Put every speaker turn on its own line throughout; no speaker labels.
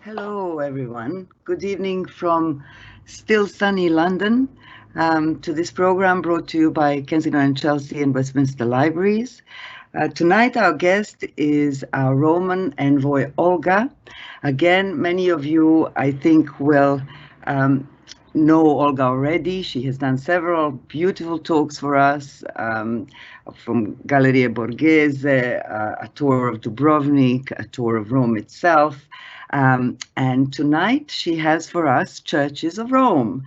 Hello, everyone. Good evening from still sunny London to this program brought to you by Kensington and Chelsea and Westminster Libraries. Tonight, our guest is our Roman envoy, Olga. Again, many of you, I think, will know Olga already. She has done several beautiful talks for us from Galleria Borghese, a tour of Dubrovnik, a tour of Rome itself. And tonight she has for us Churches of Rome.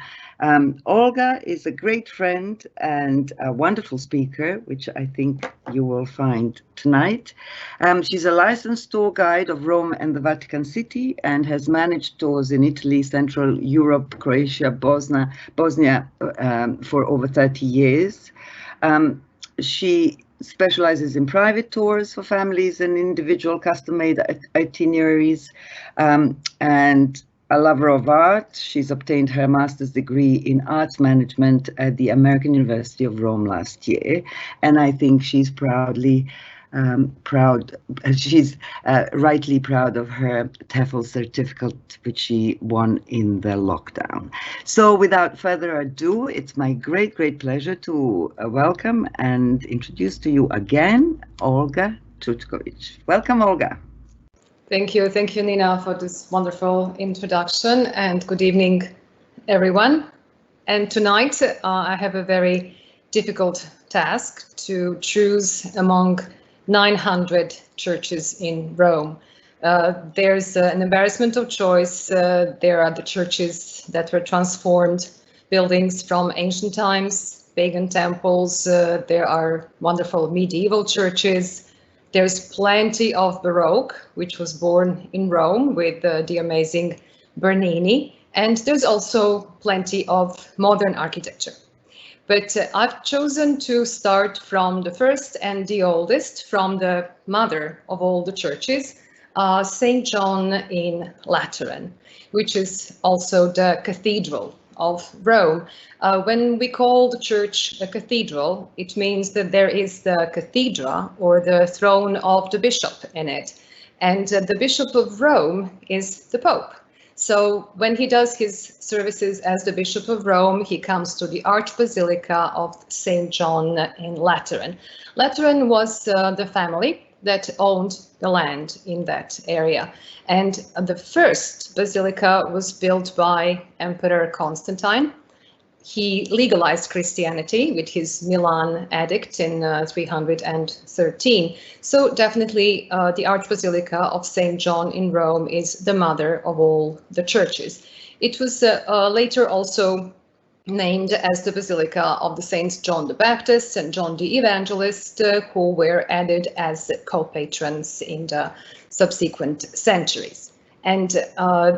Olga is a great friend and a wonderful speaker, which I think you will find tonight. She's a licensed tour guide of Rome and the Vatican City and has managed tours in Italy, Central Europe, Croatia, Bosnia for over 30 years. She specializes in private tours for families and individual custom-made itineraries, and a lover of art. She's obtained her master's degree in arts management at the American University of Rome last year, and I think she's rightly proud of her TEFL certificate, which she won in the lockdown. So without further ado, it's my great pleasure to welcome and introduce to you again, Olga Tutkovic. Welcome, Olga.
Thank you, Nina, for this wonderful introduction, and good evening, everyone. And tonight, I have a very difficult task to choose among 900 churches in Rome. There's an embarrassment of choice. There are the churches that were transformed buildings from ancient times, pagan temples. There are wonderful medieval churches. There's plenty of Baroque, which was born in Rome with the amazing Bernini. And there's also plenty of modern architecture. But I've chosen to start from the first and the oldest, from the mother of all the churches, St. John in Lateran, which is also the cathedral of Rome. When we call the church a cathedral, it means that there is the cathedra, or the throne of the bishop, in it. And the Bishop of Rome is the Pope. So when he does his services as the Bishop of Rome, he comes to the Archbasilica of St. John in Lateran. Lateran was the family that owned the land in that area. And the first basilica was built by Emperor Constantine. He legalized Christianity with his Milan edict in 313. So definitely the Archbasilica of St. John in Rome is the mother of all the churches. It was later also named as the Basilica of the Saints John the Baptist and John the Evangelist, who were added as co-patrons in the subsequent centuries. And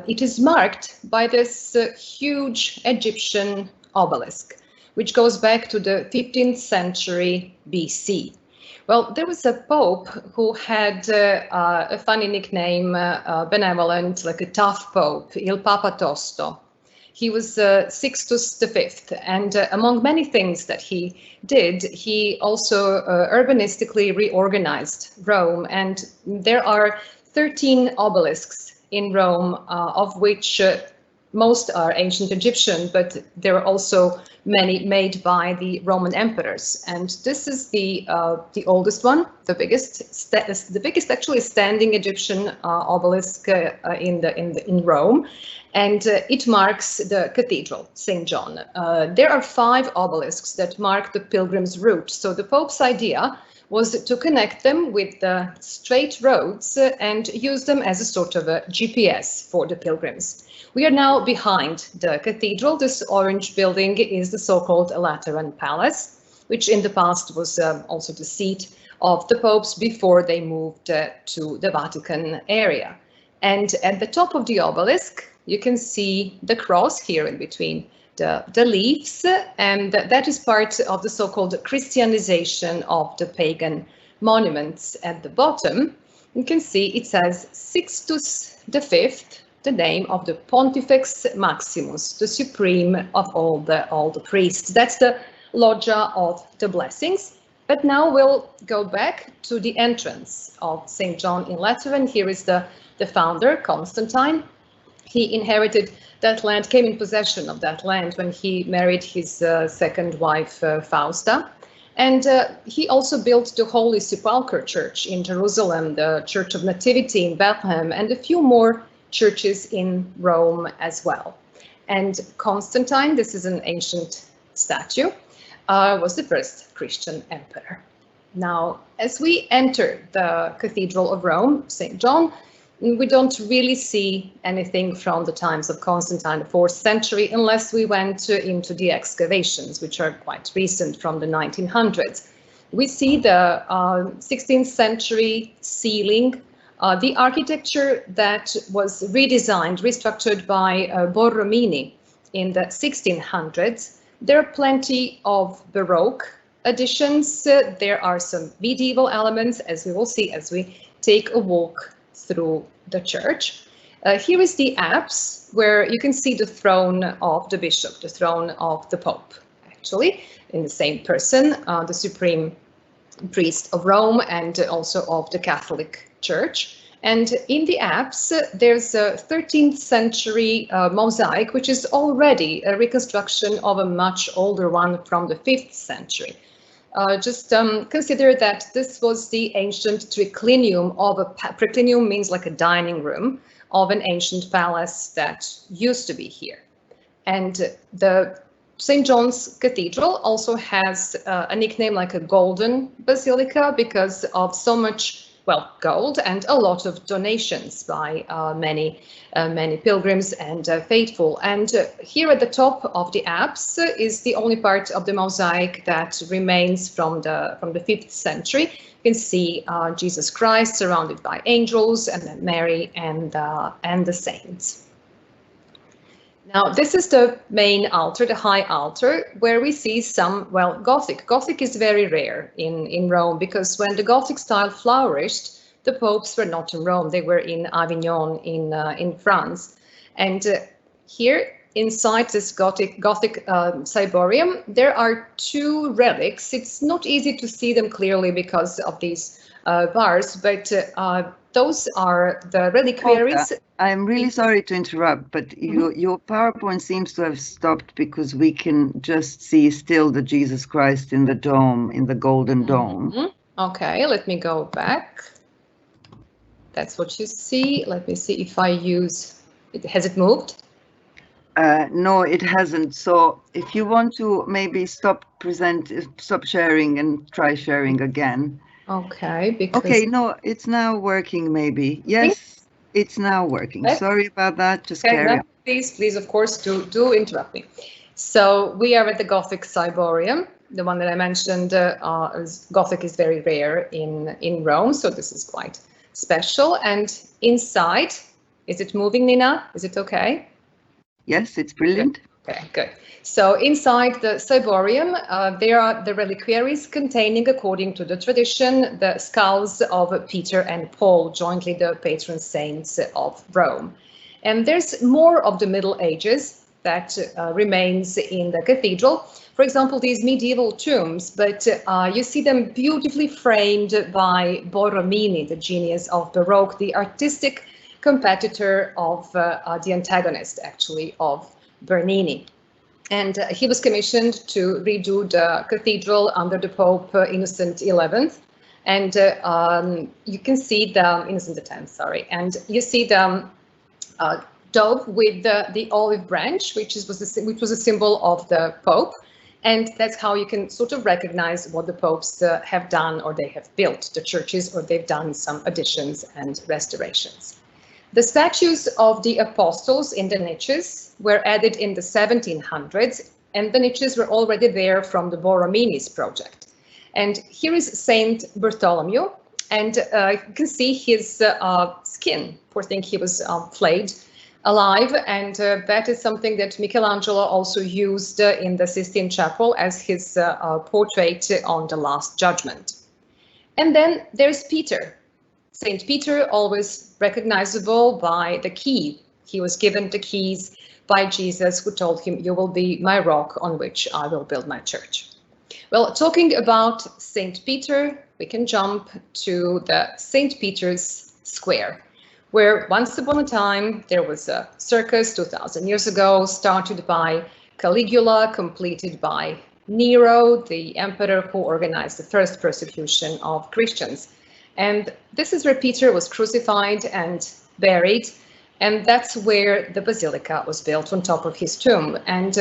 it is marked by this huge Egyptian obelisk, which goes back to the 15th century BC. Well, there was a pope who had a funny nickname, benevolent, like a tough pope, Il Papa Tosto. He was Sixtus V, and among many things that he did, he also urbanistically reorganized Rome. And there are 13 obelisks in Rome, of which most are ancient Egyptian, but there are also many made by the Roman emperors. And this is the oldest one, the biggest actually standing Egyptian obelisk in Rome. And it marks the cathedral, St. John. There are 5 obelisks that mark the pilgrim's route. So the Pope's idea was to connect them with the straight roads and use them as a sort of a GPS for the pilgrims. We are now behind the cathedral. This orange building is the so-called Lateran Palace, which in the past was also the seat of the popes before they moved to the Vatican area. And at the top of the obelisk, you can see the cross here in between the leaves, and that is part of the so-called Christianization of the pagan monuments. At the bottom, you can see it says Sixtus V, the name of the Pontifex Maximus, the supreme of all the priests. That's the loggia of the blessings. But now we'll go back to the entrance of St. John in Lateran. Here is the founder, Constantine. He inherited that land, came in possession of that land when he married his second wife, Fausta. And he also built the Holy Sepulchre Church in Jerusalem, the Church of Nativity in Bethlehem, and a few more churches in Rome as well. And Constantine, this is an ancient statue, was the first Christian emperor. Now, as we enter the Cathedral of Rome, St. John, we don't really see anything from the times of Constantine, the 4th century, unless we went into the excavations, which are quite recent from the 1900s. We see the 16th century ceiling, the architecture that was redesigned, restructured by Borough in the 1600s. There are plenty of Baroque additions. There are some medieval elements, as we will see as we take a walk through the church. Here is the apse, where you can see the throne of the bishop, the throne of the Pope, actually, in the same person, the supreme priest of Rome and also of the Catholic Church. And in the apse, there's a 13th century mosaic, which is already a reconstruction of a much older one from the 5th century. Just consider that this was the ancient triclinium of triclinium means like a dining room of an ancient palace that used to be here. And the St. John's Cathedral also has a nickname like a golden basilica because of so much, well, gold and a lot of donations by many pilgrims and faithful. And here at the top of the apse is the only part of the mosaic that remains from the 5th century. You can see Jesus Christ surrounded by angels, and then Mary and the saints. Now, this is the main altar, the high altar, where we see some, well, Gothic. Gothic is very rare in Rome because when the Gothic style flourished, the popes were not in Rome, they were in Avignon in France. And here inside this Gothic ciborium, there are two relics. It's not easy to see them clearly because of these bars, but those are the reliquaries.
Olga, I'm really sorry to interrupt, but your PowerPoint seems to have stopped because we can just see still the Jesus Christ in the dome, in the golden dome.
Okay, let me go back. That's what you see. Let me see if I use it. Has it moved?
No, it hasn't. So if you want to maybe stop sharing and try sharing again.
Okay, because...
Okay, no, it's now working maybe. Yes, it's now working.
Okay.
Sorry about that, just carry on.
Please, of course, do interrupt me. So we are at the Gothic ciborium, the one that I mentioned. Gothic is very rare in Rome, so this is quite special. And inside, is it moving, Nina? Is it okay?
Yes, it's brilliant.
Okay, good. So inside the ciborium, there are the reliquaries containing, according to the tradition, the skulls of Peter and Paul, jointly the patron saints of Rome. And there's more of the Middle Ages that remains in the cathedral. For example, these medieval tombs, but you see them beautifully framed by Borromini, the genius of Baroque, the artistic competitor of the antagonist, actually, of Bernini. And he was commissioned to redo the cathedral under the Pope Innocent XI. And you can see the Innocent X, sorry. And you see the dove with the olive branch, which was a symbol of the Pope. And that's how you can sort of recognize what the popes have done, or they have built the churches, or they've done some additions and restorations. The statues of the apostles in the niches were added in the 1700s, and the niches were already there from the Borromini's project. And here is Saint Bartholomew, and you can see his skin. Poor thing, he was flayed alive, and that is something that Michelangelo also used in the Sistine Chapel as his portrait on the Last Judgment. And then there's Peter. Saint Peter, always recognizable by the key. He was given the keys by Jesus, who told him, "You will be my rock on which I will build my church." Well, talking about Saint Peter, we can jump to the Saint Peter's Square, where once upon a time there was a circus 2000 years ago, started by Caligula, completed by Nero, the emperor who organized the first persecution of Christians. And this is where Peter was crucified and buried, and that's where the basilica was built on top of his tomb. And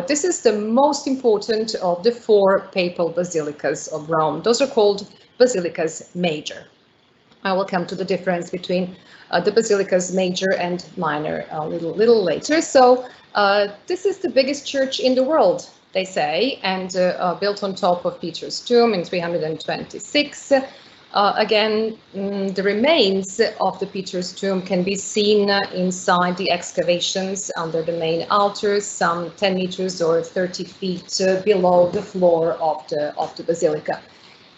this is the most important of the 4 papal basilicas of Rome. Those are called basilicas major. I will come to the difference between the basilicas major and minor a little later. So this is the biggest church in the world, they say, and built on top of Peter's tomb in 326. Again, the remains of the Peter's tomb can be seen inside the excavations under the main altars, some 10 meters or 30 feet below the floor of the basilica.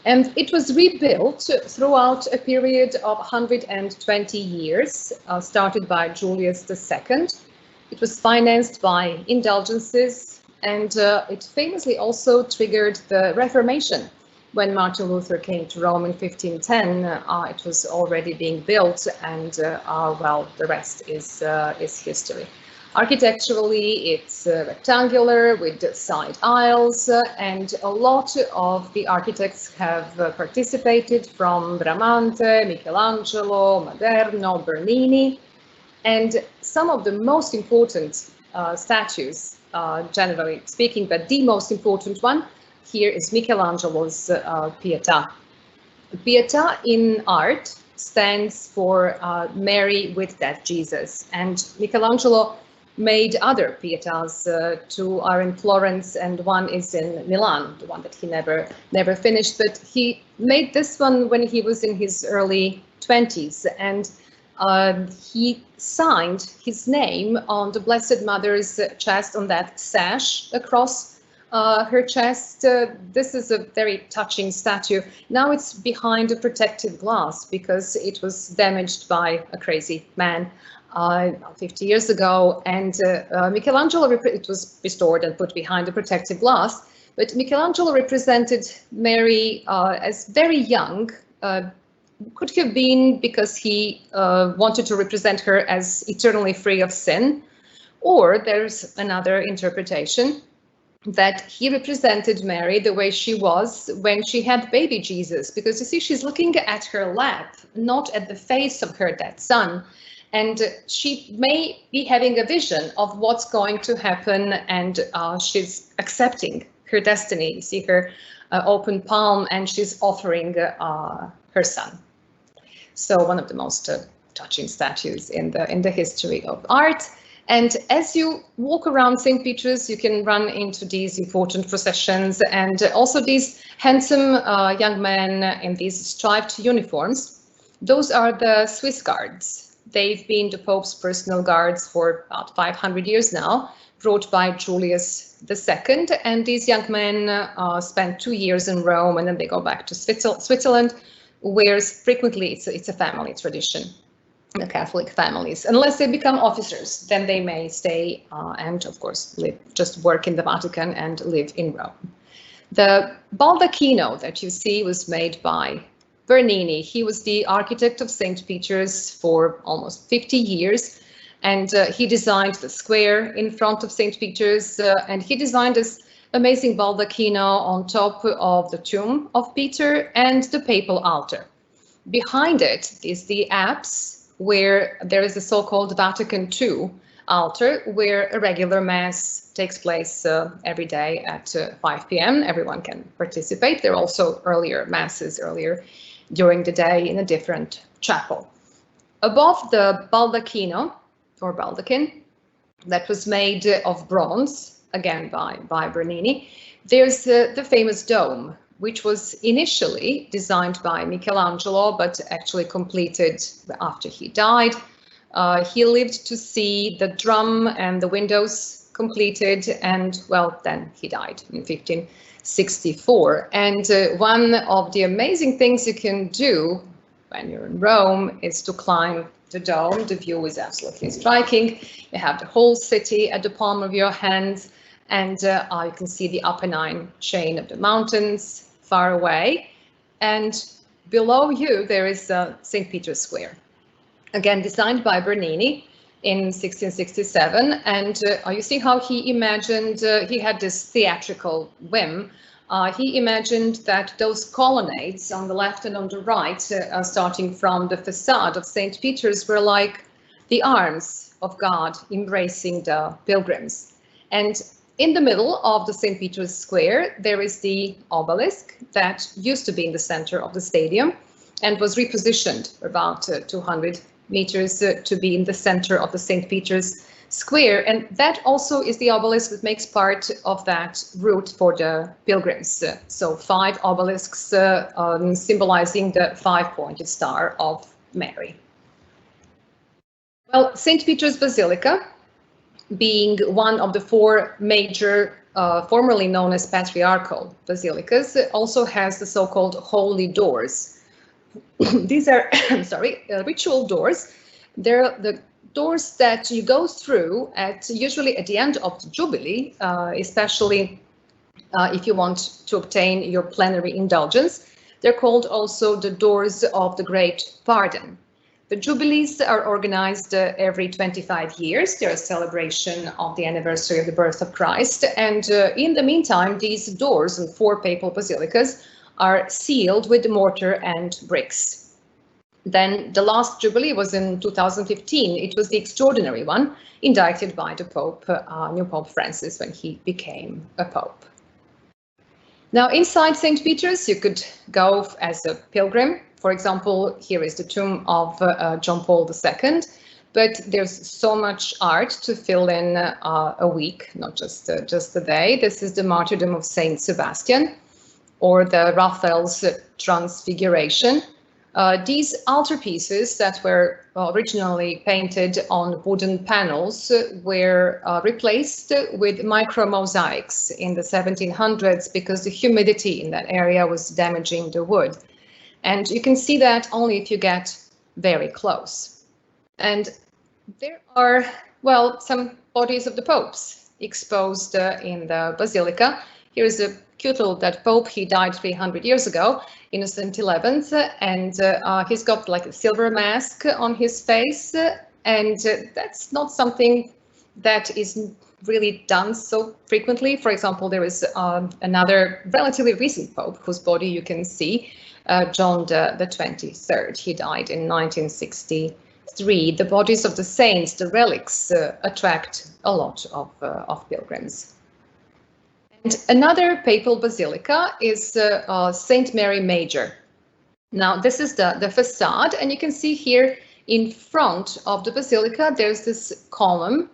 And it was rebuilt throughout a period of 120 years, started by Julius II. It was financed by indulgences, and it famously also triggered the Reformation. When Martin Luther came to Rome in 1510, it was already being built, and well, the rest is history. Architecturally, it's rectangular with side aisles, and a lot of the architects have participated, from Bramante, Michelangelo, Maderno, Bernini, and some of the most important statues, generally speaking, but the most important one here is Michelangelo's Pietà. Pietà in art stands for Mary with Dead Jesus, and Michelangelo made other Pietas. 2 are in Florence and 1 is in Milan, the one that he never finished, but he made this one when he was in his early 20s, and he signed his name on the Blessed Mother's chest, on that sash across her chest. This is a very touching statue. Now it's behind a protective glass because it was damaged by a crazy man 50 years ago, and Michelangelo, it was restored and put behind the protective glass, but Michelangelo represented Mary as very young. Could have been because he wanted to represent her as eternally free of sin, or there's another interpretation that he represented Mary the way she was when she had baby Jesus, because you see, she's looking at her lap, not at the face of her dead son. And she may be having a vision of what's going to happen, and she's accepting her destiny. You see her open palm, and she's offering her son. So one of the most touching statues in the history of art. And as you walk around St. Peter's, you can run into these important processions, and also these handsome young men in these striped uniforms. Those are the Swiss Guards. They've been the Pope's personal guards for about 500 years now, brought by Julius II. And these young men spend 2 years in Rome, and then they go back to Switzerland, where frequently it's a family tradition. The Catholic families, unless they become officers, then they may stay and of course just work in the Vatican and live in Rome. The baldacchino that you see was made by Bernini. He was the architect of St. Peter's for almost 50 years, and he designed the square in front of St. Peter's, and he designed this amazing baldacchino on top of the tomb of Peter and the papal altar. Behind it is the apse, where there is a so-called Vatican II altar, where a regular mass takes place every day at 5 p.m. Everyone can participate. There are also earlier masses earlier during the day in a different chapel. Above the baldacchino, or baldachin, that was made of bronze, again by Bernini, there's the famous dome, which was initially designed by Michelangelo, but actually completed after he died. He lived to see the drum and the windows completed, and well, then he died in 1564. And one of the amazing things you can do when you're in Rome is to climb the dome. The view is absolutely striking. You have the whole city at the palm of your hands, and you can see the Apennine chain of the mountains far away, and below you there is St. Peter's Square. again designed by Bernini in 1667. And you see how he imagined, he had this theatrical whim. He imagined that those colonnades on the left and on the right, starting from the facade of St. Peter's, were like the arms of God embracing the pilgrims. And in the middle of the St. Peter's Square, there is the obelisk that used to be in the center of the stadium and was repositioned about 200 meters to be in the center of the St. Peter's Square. And that also is the obelisk that makes part of that route for the pilgrims. So 5 obelisks symbolizing the 5-pointed star of Mary. Well, St. Peter's Basilica, being one of the 4 major, formerly known as patriarchal basilicas, also has the so-called holy doors. These are, ritual doors. They're the doors that you go through usually at the end of the Jubilee, especially if you want to obtain your plenary indulgence. They're called also the doors of the Great Pardon. The Jubilees are organized every 25 years. They're a celebration of the anniversary of the birth of Christ. And in the meantime, these doors in 4 papal basilicas are sealed with mortar and bricks. Then the last Jubilee was in 2015. It was the extraordinary one, indicted by the Pope, new Pope Francis, when he became a Pope. Now, inside St. Peter's, you could go as a pilgrim. For example, here is the tomb of John Paul II, but there's so much art to fill in a week, not just a day. This is the martyrdom of Saint Sebastian, or the Raphael's Transfiguration. These altarpieces that were originally painted on wooden panels were replaced with micro mosaics in the 1700s because the humidity in that area was damaging the wood. And you can see that only if you get very close. And there are, well, some bodies of the popes exposed in the basilica. Here's a cute little that pope. He died 300 years ago, Innocent XI, and he's got like a silver mask on his face. And that's not something that is really done so frequently. For example, there is another relatively recent pope whose body you can see, John the 23rd. He died in 1963. The bodies of the saints, the relics, attract a lot of pilgrims. And another papal basilica is St. Mary Major. Now, this is the facade, and you can see here in front of the basilica, there's this column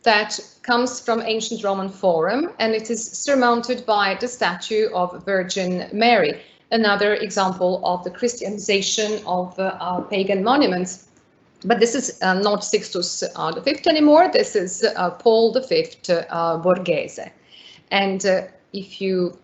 that comes from ancient Roman Forum, and it is surmounted by the statue of Virgin Mary, another example of the Christianization of pagan monuments. But this is not Sixtus V anymore. This is Paul V Borghese. And if you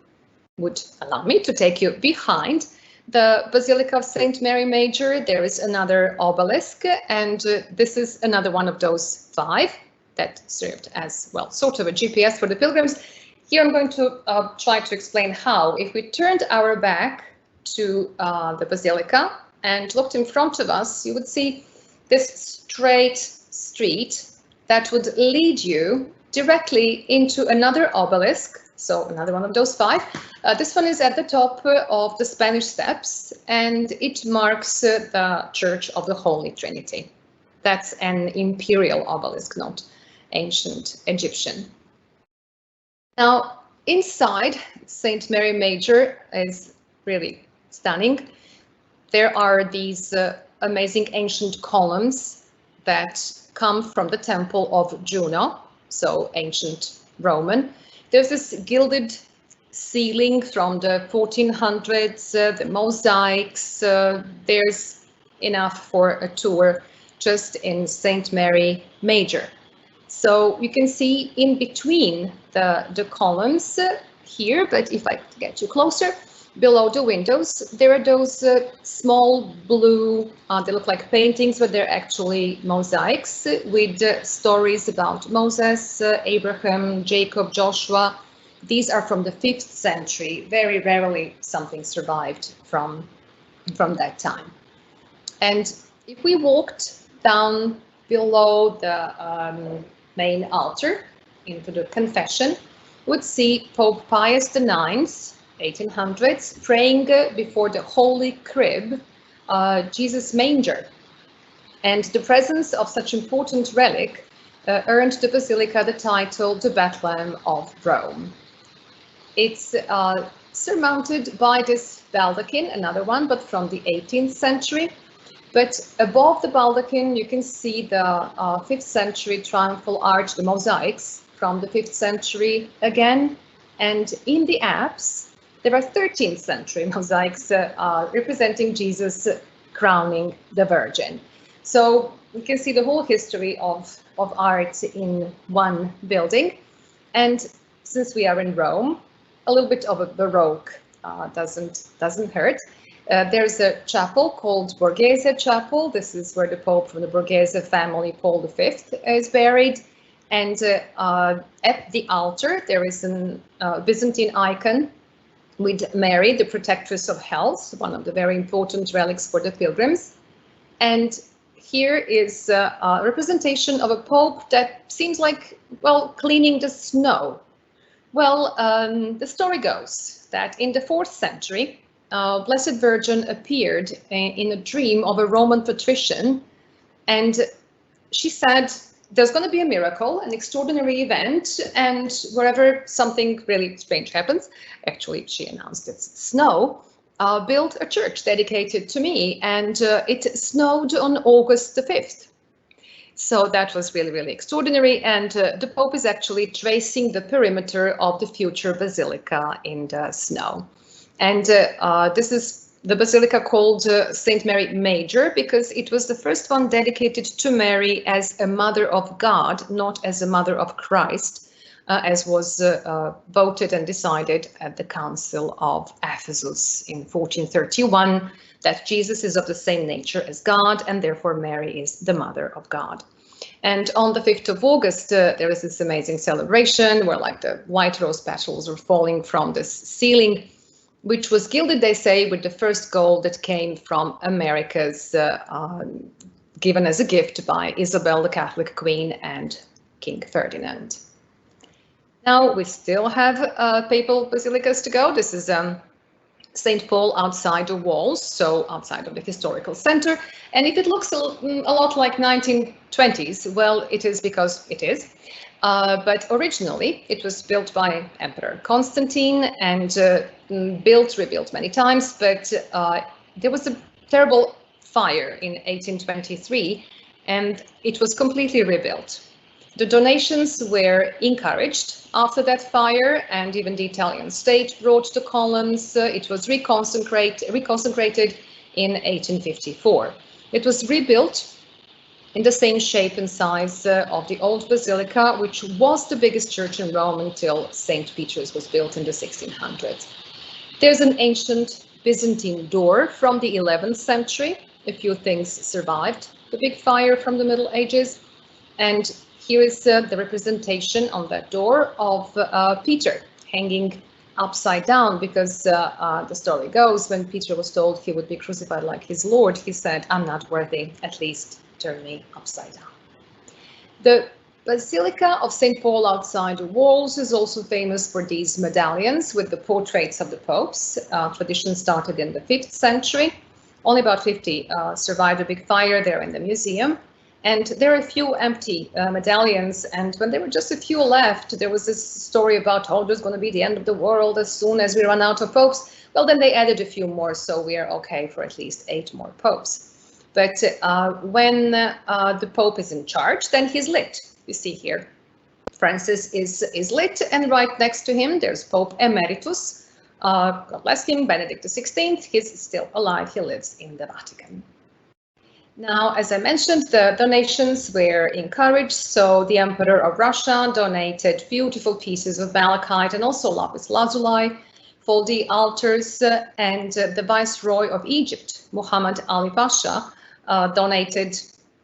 would allow me to take you behind the Basilica of St. Mary Major, there is another obelisk, and this is another one of those 5 that served as, well, sort of a GPS for the pilgrims. Here I'm going to try to explain how. If we turned our back to the Basilica and looked in front of us, you would see this straight street that would lead you directly into another obelisk. So another one of those 5. This one is at the top of the Spanish Steps, and it marks the Church of the Holy Trinity. That's an imperial obelisk, not ancient Egyptian. Now, inside St. Mary Major is really stunning. There are these amazing ancient columns that come from the temple of Juno, so ancient Roman. There's this gilded ceiling from the 1400s, the mosaics. There's enough for a tour just in St. Mary Major. So you can see in between the columns here, but if I get you closer, below the windows, there are those small blue, they look like paintings, but they're actually mosaics with stories about Moses, Abraham, Jacob, Joshua. These are from the 5th century. Very rarely something survived from that time. And if we walked down below the main altar into the confession, would see Pope Pius IX, 1800s, praying before the Holy Crib, Jesus' manger. And the presence of such important relic earned the basilica the title the Bethlehem of Rome. It's surmounted by this baldachin, another one, but from the 18th century. But above the baldachin, you can see the 5th century triumphal arch, the mosaics from the 5th century again. And in the apse, there are 13th century mosaics representing Jesus crowning the Virgin. So we can see the whole history of art in one building. And since we are in Rome, a little bit of a Baroque doesn't hurt. There's a chapel called Borghese Chapel. This is where the Pope from the Borghese family, Paul V, is buried. And at the altar, there is a Byzantine icon with Mary, the protectress of health, one of the very important relics for the pilgrims. And here is a representation of a Pope that seems like, well, cleaning the snow. Well, the story goes that in the 4th century, Blessed Virgin appeared in a dream of a Roman patrician, and she said, there's going to be a miracle, an extraordinary event, and wherever something really strange happens, actually she announced it's snow, build a church dedicated to me, and it snowed on August the 5th. So that was really, really extraordinary, and the Pope is actually tracing the perimeter of the future basilica in the snow. And this is the basilica called St. Mary Major, because it was the first one dedicated to Mary as a mother of God, not as a mother of Christ, as was voted and decided at the Council of Ephesus in 1431, that Jesus is of the same nature as God, and therefore Mary is the mother of God. And on the 5th of August, there is this amazing celebration where like the white rose petals are falling from this ceiling, which was gilded, they say, with the first gold that came from Americas, given as a gift by Isabel, the Catholic Queen, and King Ferdinand. Now we still have papal basilicas to go. This is St. Paul outside the walls, so outside of the historical center. And if it looks a lot like 1920s, well, it is because it is. But originally it was built by Emperor Constantine and rebuilt many times. But there was a terrible fire in 1823 and it was completely rebuilt. The donations were encouraged after that fire, and even the Italian state brought the columns. It was reconsecrated in 1854. It was rebuilt in the same shape and size of the old basilica, which was the biggest church in Rome until St. Peter's was built in the 1600s. There's an ancient Byzantine door from the 11th century. A few things survived the big fire from the Middle Ages. And here is the representation on that door of Peter hanging upside down, because the story goes, when Peter was told he would be crucified like his Lord, he said, "I'm not worthy, at least turn me upside down." The Basilica of St. Paul outside the walls is also famous for these medallions with the portraits of the popes. Tradition started in the 5th century. Only about 50 survived a big fire there in the museum. And there are a few empty medallions, and when there were just a few left, there was this story about, oh, there's going to be the end of the world as soon as we run out of popes. Well, then they added a few more, so we are okay for at least 8 more popes. But when the Pope is in charge, then he's lit. You see here, Francis is lit, and right next to him, there's Pope Emeritus. God bless him, Benedict XVI. He's still alive. He lives in the Vatican. Now, as I mentioned, the donations were encouraged. So the Emperor of Russia donated beautiful pieces of malachite and also lapis lazuli for the altars, and the Viceroy of Egypt, Muhammad Ali Pasha, donated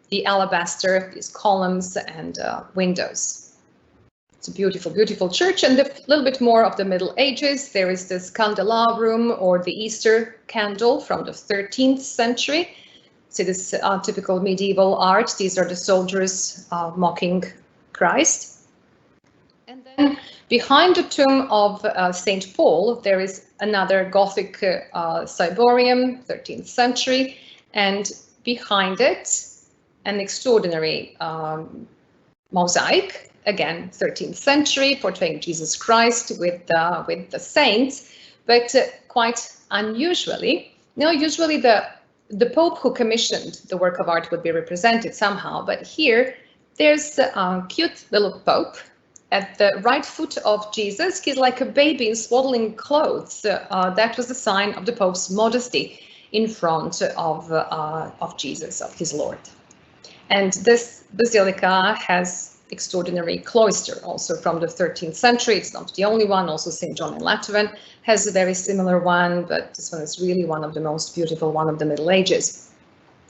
the alabaster, these columns and windows. It's a beautiful, beautiful church. And a little bit more of the Middle Ages, there is this candelabrum, or the Easter candle from the 13th century. See this typical medieval art. These are the soldiers mocking Christ. And then behind the tomb of St. Paul, there is another Gothic ciborium, 13th century, and behind it, an extraordinary mosaic, again 13th century, portraying Jesus Christ with the saints, but quite unusually. Usually the Pope who commissioned the work of art would be represented somehow, but here there's a cute little Pope at the right foot of Jesus. He's like a baby in swaddling clothes. That was a sign of the Pope's modesty in front of Jesus, of his Lord. And this basilica has extraordinary cloister, also from the 13th century. It's not the only one. Also St. John in Lateran has a very similar one, but this one is really one of the most beautiful, one of the Middle Ages.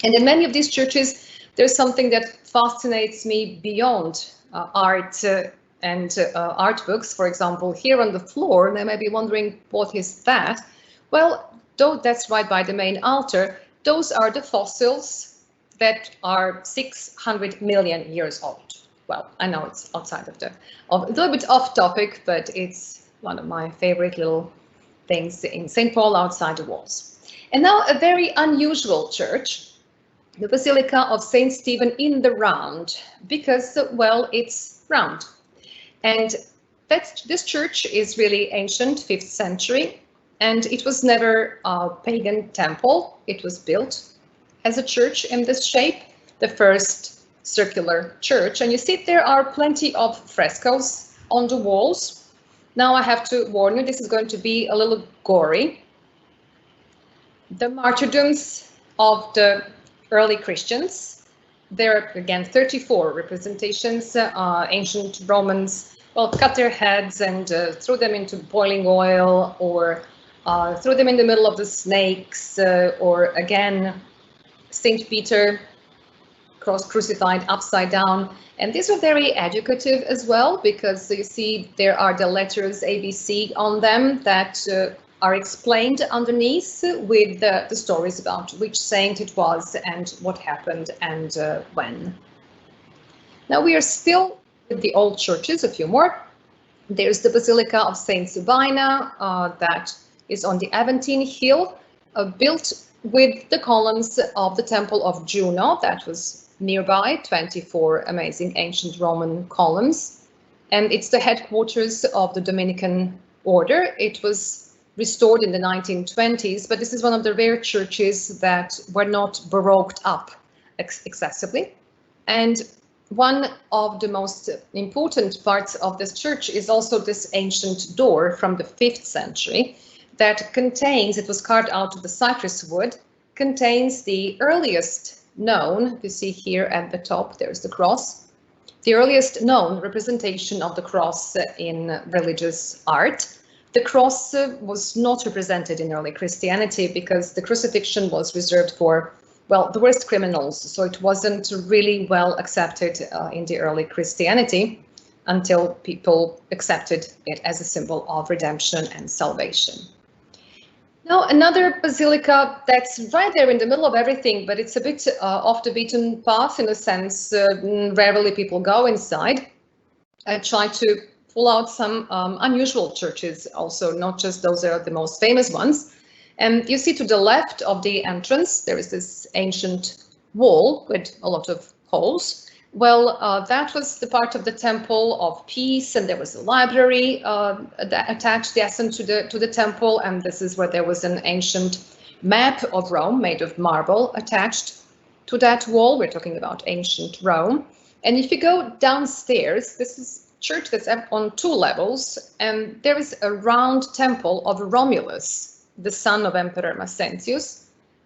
And in many of these churches, there's something that fascinates me beyond art and art books. For example, here on the floor, they may be wondering, what is that? Well, though that's right by the main altar, those are the fossils that are 600 million years old. Well, I know it's outside of a little bit off topic, but it's one of my favorite little things in St. Paul outside the walls. And now a very unusual church, the Basilica of St. Stephen in the Round, because, well, it's round. And this church is really ancient, 5th century, and it was never a pagan temple. It was built as a church in this shape, the first circular church. And you see there are plenty of frescoes on the walls. Now I have to warn you, this is going to be a little gory. The martyrdoms of the early Christians. There are again 34 representations. Ancient Romans, well, cut their heads and threw them into boiling oil, or threw them in the middle of the snakes, or again, St. Peter crucified upside down. And these were very educative as well, because you see there are the letters ABC on them that are explained underneath with the stories about which saint it was and what happened and when. Now we are still with the old churches, a few more. There's the Basilica of St. Sabina that is on the Aventine Hill, built with the columns of the Temple of Juno that was nearby, 24 amazing ancient Roman columns. And it's the headquarters of the Dominican order. It was restored in the 1920s, but this is one of the rare churches that were not baroqued up excessively. And one of the most important parts of this church is also this ancient door from the 5th century that contains, it was carved out of the cypress wood, contains the earliest known, you see here at the top, there's the cross, the earliest known representation of the cross in religious art. The cross was not represented in early Christianity because the crucifixion was reserved for, well, the worst criminals. So it wasn't really well accepted in the early Christianity until people accepted it as a symbol of redemption and salvation. Now, another basilica that's right there in the middle of everything, but it's a bit off the beaten path in a sense. Rarely people go inside. I try to pull out some unusual churches also, not just those that are the most famous ones. And you see to the left of the entrance, there is this ancient wall with a lot of holes. Well, that was the part of the Temple of Peace, and there was a library that attached to the temple, and this is where there was an ancient map of Rome made of marble attached to that wall. We're talking about ancient Rome. And if you go downstairs, this is a church that's on 2 levels, and there is a round temple of Romulus, the son of Emperor Maxentius.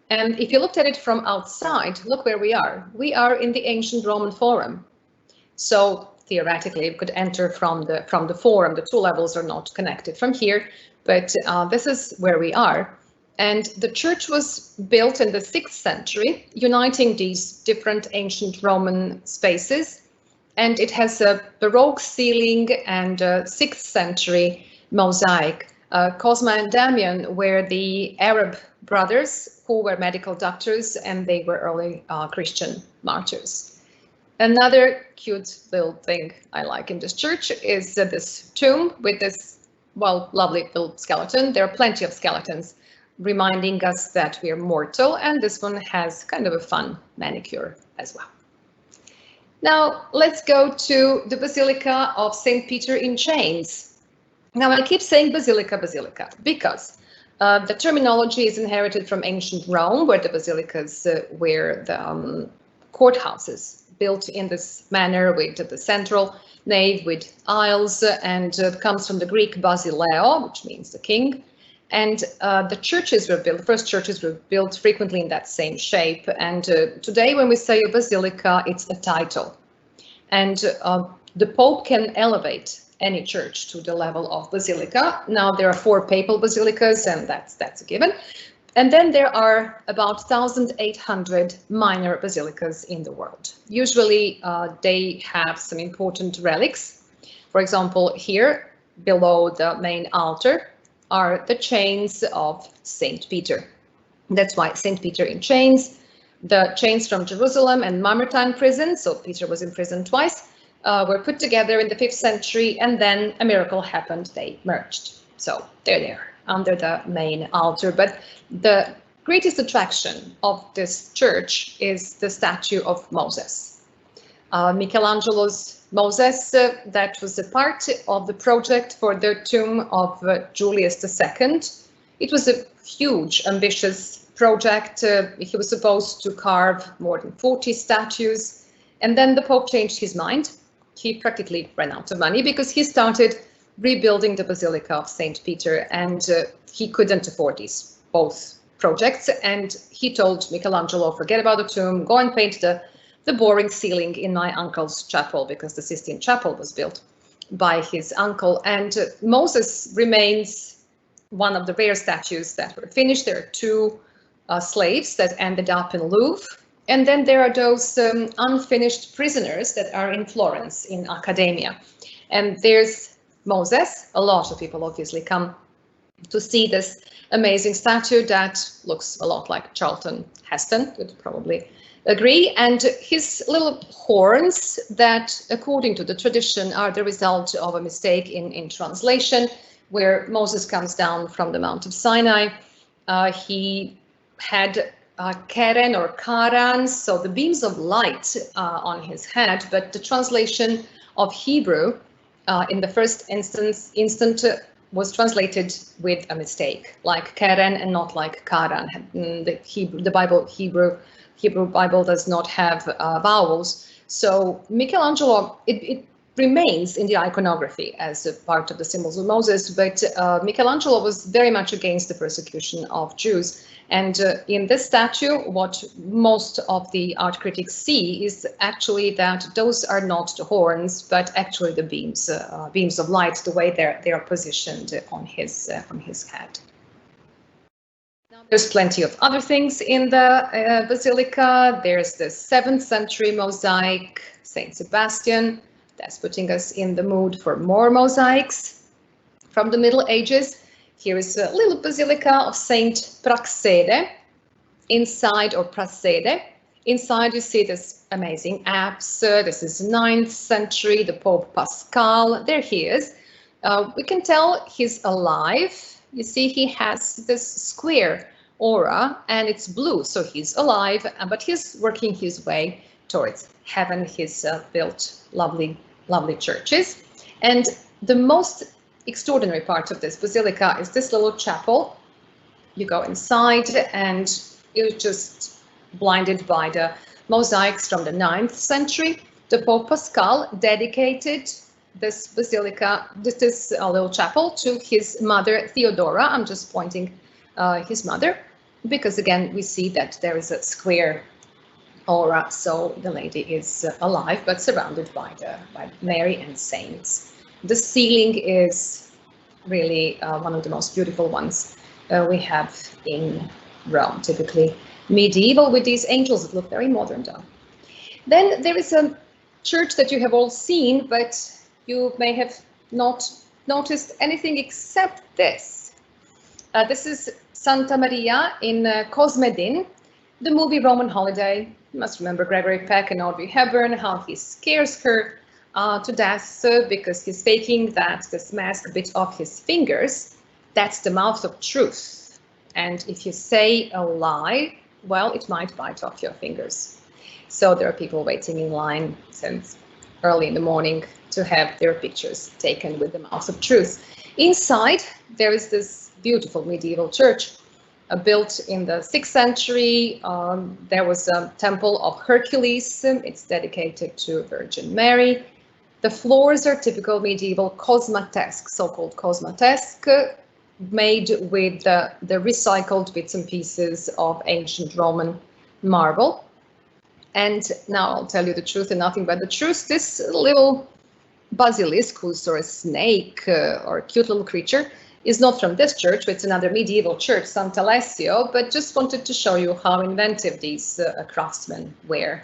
And if you looked at it from outside, look where we are. We are in the ancient Roman Forum. So theoretically, you could enter from the Forum. The 2 levels are not connected from here, but this is where we are. And the church was built in the 6th century, uniting these different ancient Roman spaces. And it has a Baroque ceiling and a 6th century mosaic Cosma and Damian were the Arab brothers who were medical doctors, and they were early Christian martyrs. Another cute little thing I like in this church is this tomb with this, well, lovely little skeleton. There are plenty of skeletons reminding us that we are mortal, and this one has kind of a fun manicure as well. Now let's go to the Basilica of St. Peter in Chains. Now I keep saying basilica, basilica, because the terminology is inherited from ancient Rome, where the basilicas were the courthouses built in this manner with the central nave with aisles, and comes from the Greek basileo, which means the king. And the churches were built, the first churches were built frequently in that same shape. And today when we say a basilica, it's a title. And the Pope can elevate any church to the level of basilica. Now there are 4 papal basilicas, and that's a given. And then there are about 1,800 minor basilicas in the world. Usually they have some important relics. For example, here below the main altar are the chains of St. Peter. That's why St. Peter in Chains. The chains from Jerusalem and Mamertine prison, so Peter was imprisoned twice, were put together in the 5th century, and then a miracle happened, they merged. So they're there under the main altar. But the greatest attraction of this church is the statue of Moses. Michelangelo's Moses, that was a part of the project for the tomb of Julius II. It was a huge, ambitious project. He was supposed to carve more than 40 statues, and then the Pope changed his mind. He practically ran out of money because he started rebuilding the Basilica of St. Peter, and he couldn't afford these both projects. And he told Michelangelo, forget about the tomb, go and paint the boring ceiling in my uncle's chapel, because the Sistine Chapel was built by his uncle. And Moses remains one of the rare statues that were finished. There are 2 slaves that ended up in Louvre. And then there are those unfinished prisoners that are in Florence in Academia. And there's Moses. A lot of people obviously come to see this amazing statue that looks a lot like Charlton Heston, you'd probably agree. And his little horns that, according to the tradition, are the result of a mistake in translation, where Moses comes down from the Mount of Sinai. He had Keren or Karan, so the beams of light on his head, but the translation of Hebrew in the first instant was translated with a mistake, like Keren and not like Karan. The Hebrew Bible does not have vowels. So Michelangelo, it remains in the iconography as a part of the symbols of Moses, but Michelangelo was very much against the persecution of Jews. And in this statue, what most of the art critics see is actually that those are not the horns, but actually the beams of light, the way they are positioned on his head. Now, there's plenty of other things in the basilica. There's the 7th century mosaic, Saint Sebastian. That's putting us in the mood for more mosaics from the Middle Ages. Here is a little basilica of Saint Praxede. Inside, or Praxede, inside you see this amazing apse. This is 9th century, the Pope Pascal. There he is. We can tell he's alive. You see, he has this square aura and it's blue, so he's alive, but he's working his way towards heaven. He's built lovely churches. And the most extraordinary part of this basilica is this little chapel. You go inside and you're just blinded by the mosaics from the 9th century. The Pope Pascal dedicated this basilica, this little chapel, to his mother Theodora. I'm just pointing his mother, because again we see that there is a square aura, so the lady is alive but surrounded by Mary and saints. The ceiling is really one of the most beautiful ones we have in Rome, typically medieval, with these angels that look very modern though. Then there is a church that you have all seen, but you may have not noticed anything except this. This is Santa Maria in Cosmedin, the movie Roman Holiday. You must remember Gregory Peck and Audrey Hepburn, how he scares her to death because he's faking that this mask bit off his fingers. That's the mouth of truth. And if you say a lie, well, it might bite off your fingers. So there are people waiting in line since early in the morning to have their pictures taken with the mouth of truth. Inside, there is this beautiful medieval church built in the 6th century. There was a temple of Hercules. It's dedicated to Virgin Mary. The floors are typical medieval cosmatesque, so-called cosmatesque, made with the recycled bits and pieces of ancient Roman marble. And now I'll tell you the truth and nothing but the truth. This little basiliscus or a snake or a cute little creature is not from this church, it's another medieval church, Sant'Alessio, but just wanted to show you how inventive these craftsmen were.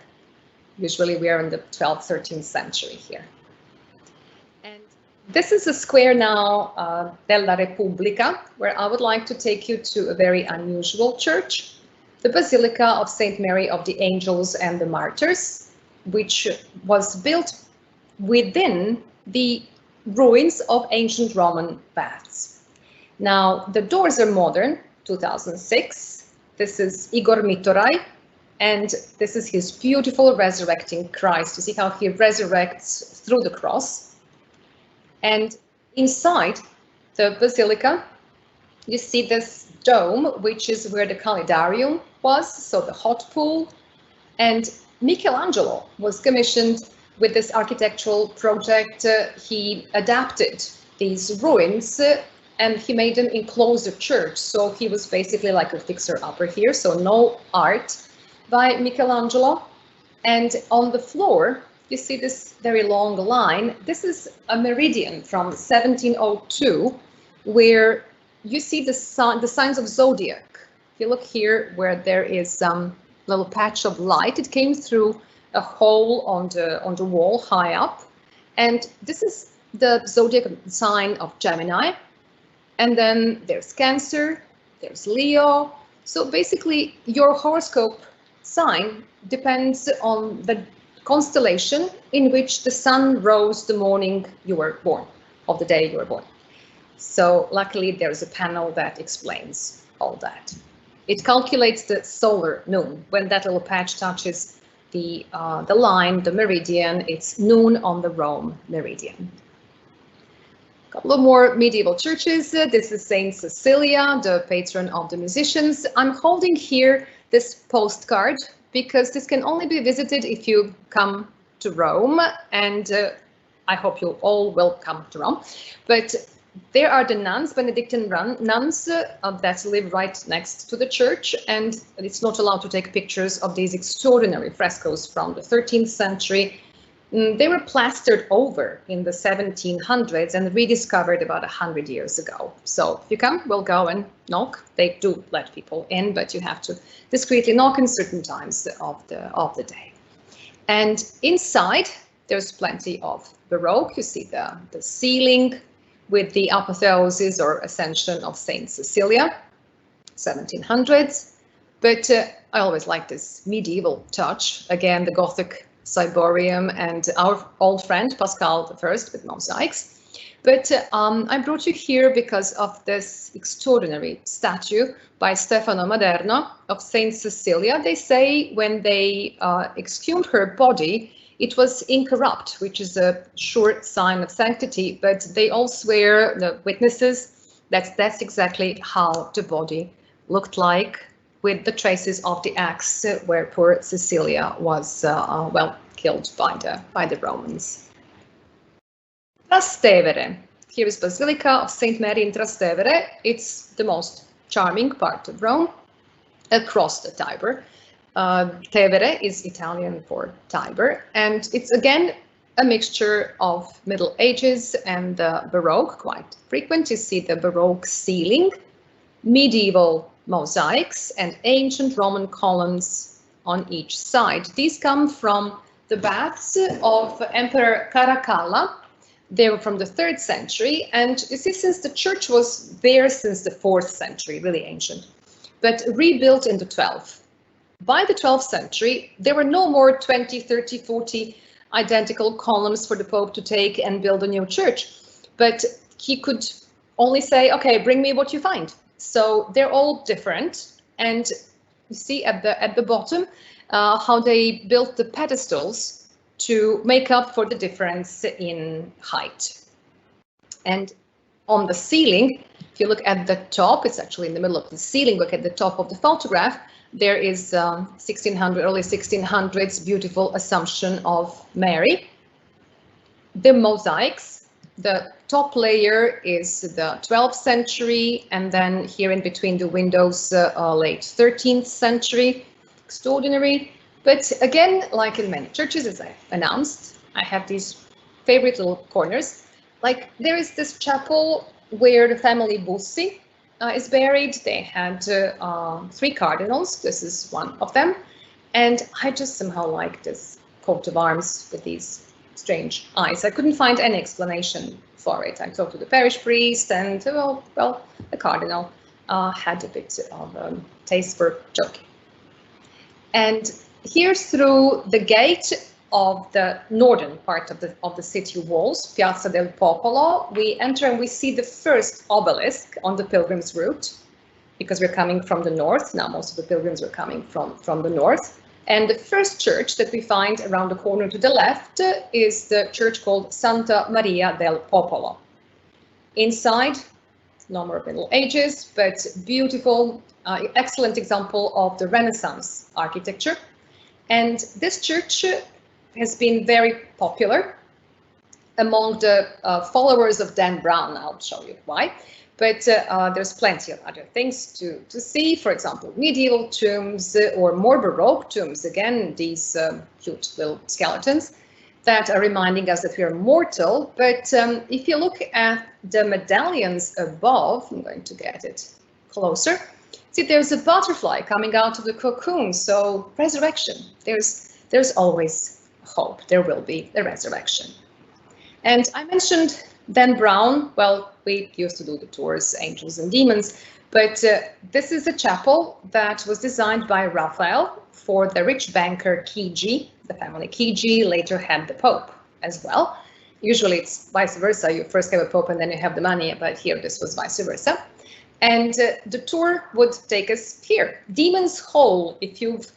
Usually we are in the 12th, 13th century here. And this is a square now della Repubblica, where I would like to take you to a very unusual church, the Basilica of St. Mary of the Angels and the Martyrs, which was built within the ruins of ancient Roman baths. Now, the doors are modern, 2006. This is Igor Mitorai, and this is his beautiful resurrecting Christ. You see how he resurrects through the cross. And inside the basilica, you see this dome, which is where the Calidarium was, so the hot pool. And Michelangelo was commissioned with this architectural project. He adapted these ruins and he made them enclose a church. So he was basically like a fixer-upper here, so no art by Michelangelo. And on the floor, you see this very long line. This is a meridian from 1702, where you see the signs of zodiac. If you look here where there is some little patch of light, it came through a hole on the wall high up. And this is the zodiac sign of Gemini. And then there's Cancer, there's Leo. So basically your horoscope sign depends on the constellation in which the sun rose the morning you were born, of the day you were born. So luckily there's a panel that explains all that. It calculates the solar noon. When that little patch touches the line, the meridian, it's noon on the Rome meridian. A couple of more medieval churches. This is Saint Cecilia, the patron of the musicians. I'm holding here this postcard because this can only be visited if you come to Rome, and I hope you all will come to Rome. But there are the nuns, Benedictine nuns that live right next to the church, and it's not allowed to take pictures of these extraordinary frescoes from the 13th century. They were plastered over in the 1700s and rediscovered about 100 years ago. So if you come, we'll go and knock. They do let people in, but you have to discreetly knock in certain times of the day. And inside, there's plenty of Baroque. You see the ceiling with the apotheosis or ascension of Saint Cecilia, 1700s. But I always like this medieval touch. Again, the Gothic ciborium and our old friend Pascal I with mosaics. But I brought you here because of this extraordinary statue by Stefano Maderno of Saint Cecilia. They say when they exhumed her body, it was incorrupt, which is a sure sign of sanctity, but they all swear, the witnesses, that that's exactly how the body looked like, with the traces of the axe where poor Cecilia was, well, killed by the Romans. Trastevere. Here is Basilica of St. Mary in Trastevere. It's the most charming part of Rome, across the Tiber. Tevere is Italian for Tiber, and it's again a mixture of Middle Ages and Baroque, quite frequent. You see the Baroque ceiling, medieval mosaics, and ancient Roman columns on each side. These come from the baths of Emperor Caracalla, They were from the 3rd century, and you see, since the church was there since the 4th century, really ancient, but rebuilt in the 12th. By the 12th century, there were no more 20, 30, 40 identical columns for the Pope to take and build a new church, but he could only say, okay, bring me what you find. So they're all different, and you see at the bottom how they built the pedestals to make up for the difference in height. And on the ceiling, if you look at the top, it's actually in the middle of the ceiling, look at the top of the photograph, there is 1600, early 1600s beautiful Assumption of Mary. The mosaics, the top layer is the 12th century, and then here in between the windows, late 13th century. Extraordinary. But again, like in many churches, as I announced, I have these favorite little corners. Like there is this chapel where the family Bussi is buried. They had 3 cardinals. This is one of them. And I just somehow like this coat of arms with these strange eyes. I couldn't find any explanation for it. I talked to the parish priest, and well, the cardinal had a bit of taste for joking. And here through the gate of the northern part of the city walls, Piazza del Popolo, we enter and we see the first obelisk on the pilgrim's route, because we're coming from the north. Now most of the pilgrims are coming from the north. And the first church that we find around the corner to the left is the church called Santa Maria del Popolo. Inside, no more Middle Ages, but beautiful, excellent example of the Renaissance architecture. And this church has been very popular among the followers of Dan Brown. I'll show you why. But there's plenty of other things to see. For example, medieval tombs or more Baroque tombs. Again, these cute little skeletons that are reminding us that we are mortal. But if you look at the medallions above, I'm going to get it closer. See, there's a butterfly coming out of the cocoon. So resurrection. There's always hope. There will be a resurrection. And I mentioned Dan Brown. Well, we used to do the tours, Angels and Demons, but this is a chapel that was designed by Raphael for the rich banker Chigi. The family Chigi later had the Pope as well. Usually it's vice versa. You first have a Pope and then you have the money, but here this was vice versa. And the tour would take us here. Demon's Hole, if you've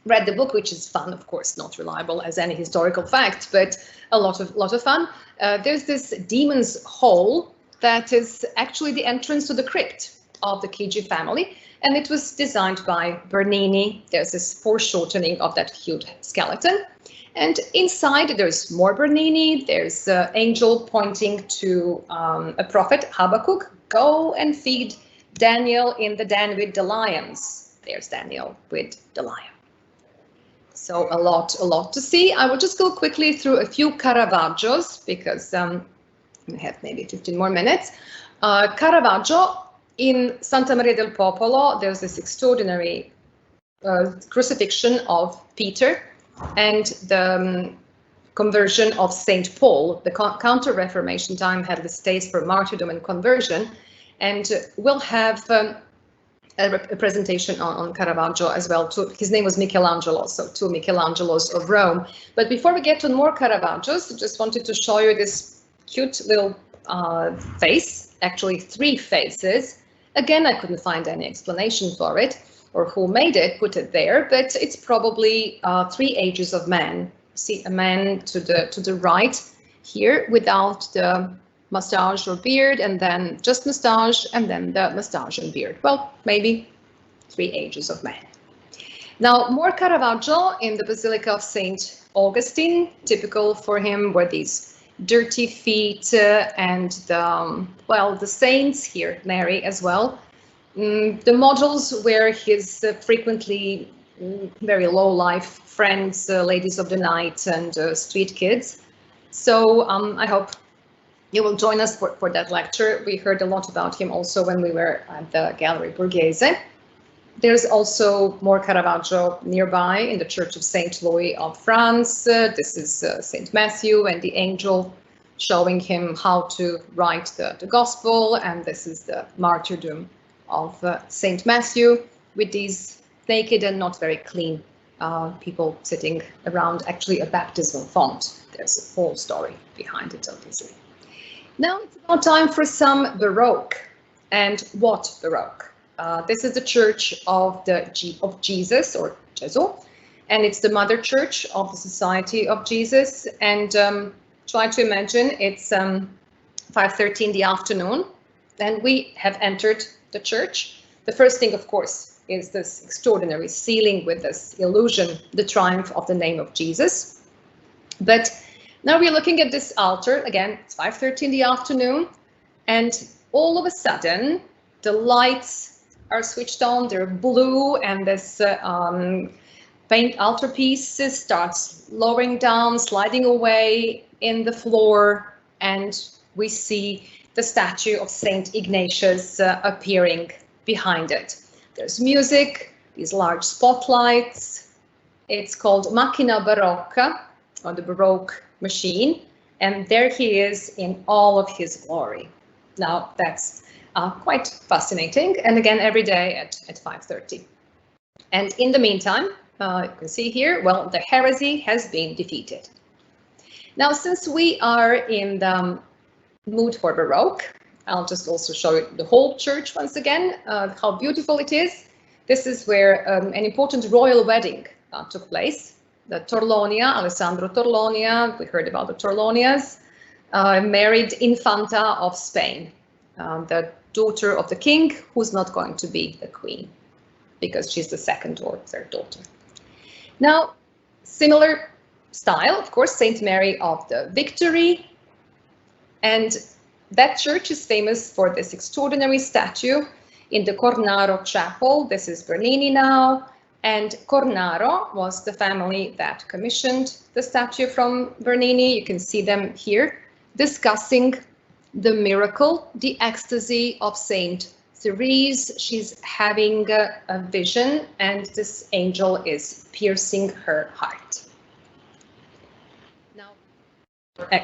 read the book, which is fun, of course, not reliable as any historical fact, but a lot of fun. There's this Demon's Hole that is actually the entrance to the crypt of the Chigi family, and it was designed by Bernini. There's this foreshortening of that huge skeleton, and inside there's more Bernini. There's an angel pointing to a prophet, Habakkuk. Go and feed Daniel in the den with the lions. There's Daniel with the lion. So a lot to see. I will just go quickly through a few Caravaggios because we have maybe 15 more minutes. Caravaggio in Santa Maria del Popolo, there's this extraordinary crucifixion of Peter and the conversion of Saint Paul. The Counter-Reformation time had this taste for martyrdom and conversion, and we'll have a presentation on Caravaggio as well. His name was Michelangelo, so 2 Michelangelos of Rome. But before we get to more Caravaggios, I just wanted to show you this cute little face, actually 3 faces. Again, I couldn't find any explanation for it or who made it, put it there, but it's probably 3 ages of man. See a man to the right here without the mustache or beard, and then just mustache, and then the mustache and beard. Well, maybe 3 ages of man. Now, more Caravaggio in the Basilica of St. Augustine. Typical for him were these dirty feet and the saints here, Mary as well. The models were his frequently very low life friends, ladies of the night, and street kids. So I hope you will join us for that lecture. We heard a lot about him also when we were at the Gallery Borghese. There's also more Caravaggio nearby in the Church of St. Louis of France. This is St. Matthew and the angel showing him how to write the gospel. And this is the martyrdom of Saint Matthew, with these naked and not very clean people sitting around actually a baptismal font. There's a whole story behind it, obviously. Now it's about time for some Baroque. And what Baroque? This is the Church of Jesus, or Gesù, and it's the mother church of the Society of Jesus. And try to imagine it's 5:30 in the afternoon, and we have entered the church. The first thing, of course, is this extraordinary ceiling with this illusion, the triumph of the name of Jesus. But now we're looking at this altar. Again, it's 5:30 in the afternoon, and all of a sudden the lights are switched on, they're blue, and this paint altarpiece starts lowering down, sliding away in the floor, and we see the statue of Saint Ignatius appearing behind it. There's music, these large spotlights. It's called Macchina Barocca, or the Baroque machine, and there he is in all of his glory. Now that's quite fascinating, and again every day at 5:30. And in the meantime, you can see here, well, the heresy has been defeated. Now, since we are in the mood for Baroque, I'll just also show you the whole church once again, how beautiful it is. This is where an important royal wedding took place. The Torlonia, Alessandro Torlonia, we heard about the Torlonias, married Infanta of Spain, the daughter of the king, who's not going to be the queen, because she's the second or third daughter. Now, similar style, of course, Saint Mary of the Victory, and that church is famous for this extraordinary statue in the Cornaro chapel. This is Bernini now, and Cornaro was the family that commissioned the statue from Bernini. You can see them here discussing the miracle, the ecstasy of Saint Therese. She's having a vision, and this angel is piercing her heart. Now,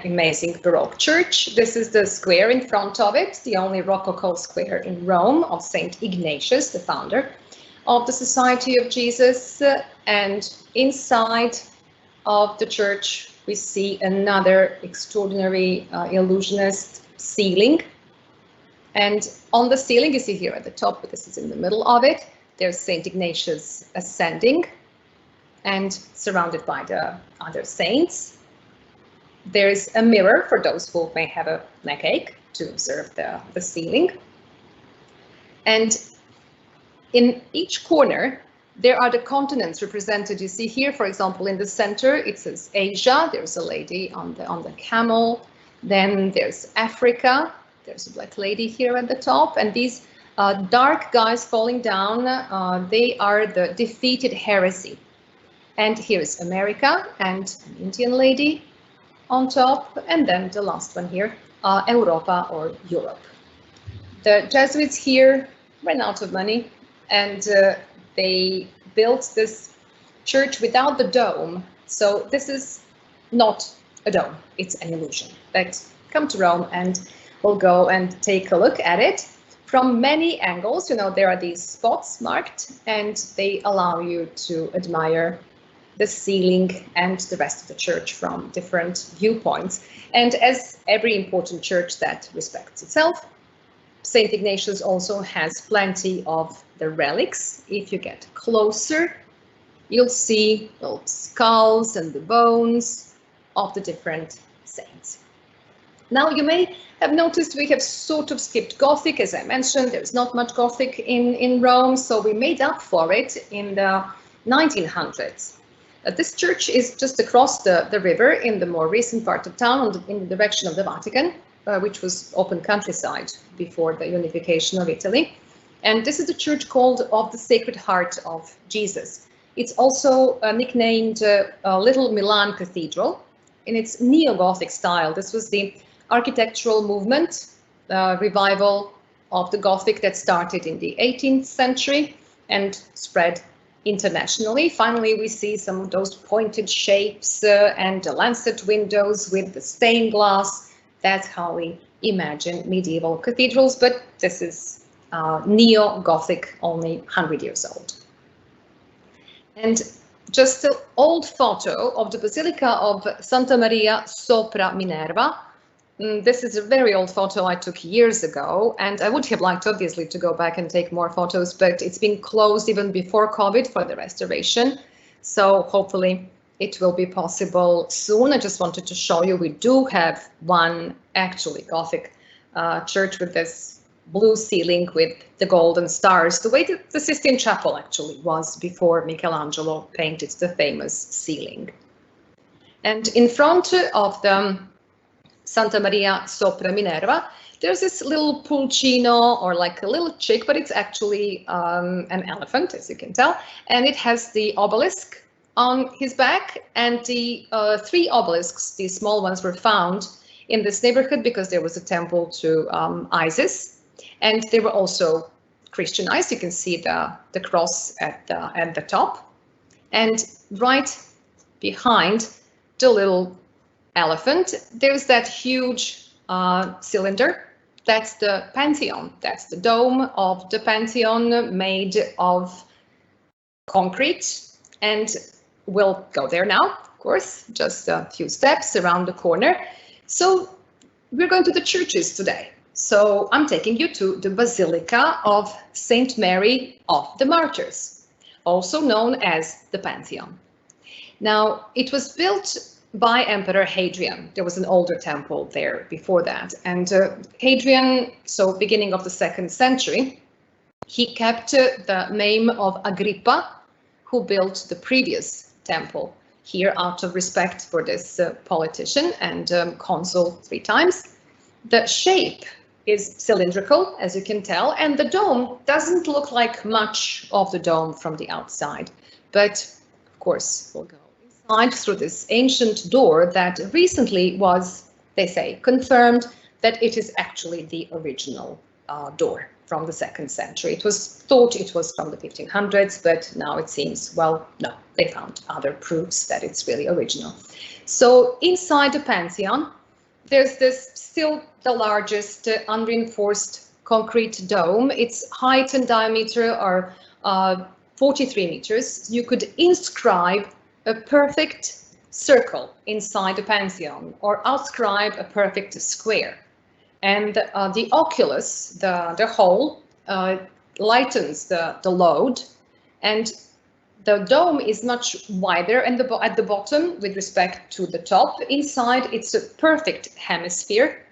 amazing Baroque church. This is the square in front of it, the only Rococo square in Rome, of Saint Ignatius, the founder of the Society of Jesus. And inside of the church, we see another extraordinary illusionist ceiling. And on the ceiling, you see here at the top, but this is in the middle of it, there's Saint Ignatius ascending and surrounded by the other saints. There's a mirror for those who may have a neck ache to observe the ceiling. And in each corner, there are the continents represented. You see here, for example, in the center, it says Asia. There's a lady on the camel. Then there's Africa. There's a black lady here at the top. And these dark guys falling down, they are the defeated heresy. And here's America and an Indian lady on top. And then the last one here, Europa or Europe. The Jesuits here ran out of money, and they built this church without the dome. So this is not a dome, it's an illusion. But come to Rome and we'll go and take a look at it from many angles. You know, there are these spots marked, and they allow you to admire the ceiling and the rest of the church from different viewpoints. And as every important church that respects itself, Saint Ignatius also has plenty of the relics. If you get closer, you'll see little skulls and the bones of the different saints. Now, you may have noticed we have sort of skipped Gothic. As I mentioned, there's not much Gothic in Rome, so we made up for it in the 1900s. This church is just across the river in the more recent part of town, in the direction of the Vatican, which was open countryside before the unification of Italy. And this is the church called of the Sacred Heart of Jesus. It's also nicknamed Little Milan Cathedral in its neo-Gothic style. This was the architectural movement, revival of the Gothic that started in the 18th century and spread internationally. Finally, we see some of those pointed shapes and the lancet windows with the stained glass That's how we imagine medieval cathedrals, but this is neo-Gothic, only 100 years old. And just an old photo of the Basilica of Santa Maria sopra Minerva. This is a very old photo I took years ago, and I would have liked, obviously, to go back and take more photos, but it's been closed even before COVID for the restoration. So hopefully it will be possible soon. I just wanted to show you we do have one actually Gothic church with this blue ceiling with the golden stars, the way that the Sistine Chapel actually was before Michelangelo painted the famous ceiling. And in front of the Santa Maria sopra Minerva, there's this little pulcino, or like a little chick, but it's actually an elephant, as you can tell, and it has the obelisk on his back, and the 3 obelisks, these small ones, were found in this neighborhood because there was a temple to Isis, and they were also Christianized. You can see the cross at the top, and right behind the little elephant, there's that huge cylinder. That's the Pantheon. That's the dome of the Pantheon, made of concrete. And we'll go there now, of course, just a few steps around the corner. So we're going to the churches today. So I'm taking you to the Basilica of Saint Mary of the Martyrs, also known as the Pantheon. Now, it was built by Emperor Hadrian. There was an older temple there before that. And Hadrian, so beginning of the 2nd century, he kept the name of Agrippa, who built the previous temple here out of respect for this politician and consul 3 times. The shape is cylindrical, as you can tell, and the dome doesn't look like much of the dome from the outside. But of course, we'll go inside through this ancient door that recently was, they say, confirmed that it is actually the original door from the 2nd century. It was thought it was from the 1500s, but now it seems, well, no, they found other proofs that it's really original. So inside the Pantheon, there's this still the largest unreinforced concrete dome. Its height and diameter are 43 meters. You could inscribe a perfect circle inside the Pantheon, or outscribe a perfect square. And the oculus, the hole, lightens the load, and the dome is much wider and at the bottom with respect to the top. Inside, it's a perfect hemisphere.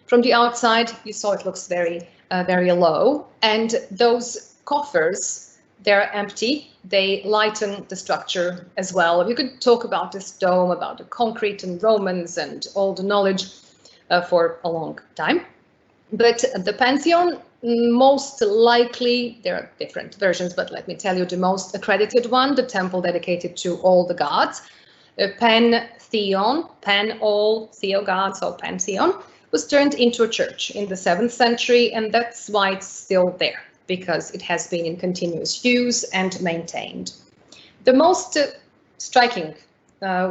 From the outside, you saw it looks very, very low, and those coffers, they're empty. They lighten the structure as well. We could talk about this dome, about the concrete and Romans and all the knowledge for a long time. But the Pantheon, most likely, there are different versions, but let me tell you the most accredited one, the temple dedicated to all the gods, Pantheon, all Theo gods, so Pantheon, was turned into a church in the 7th century, and that's why it's still there, because it has been in continuous use and maintained. The most striking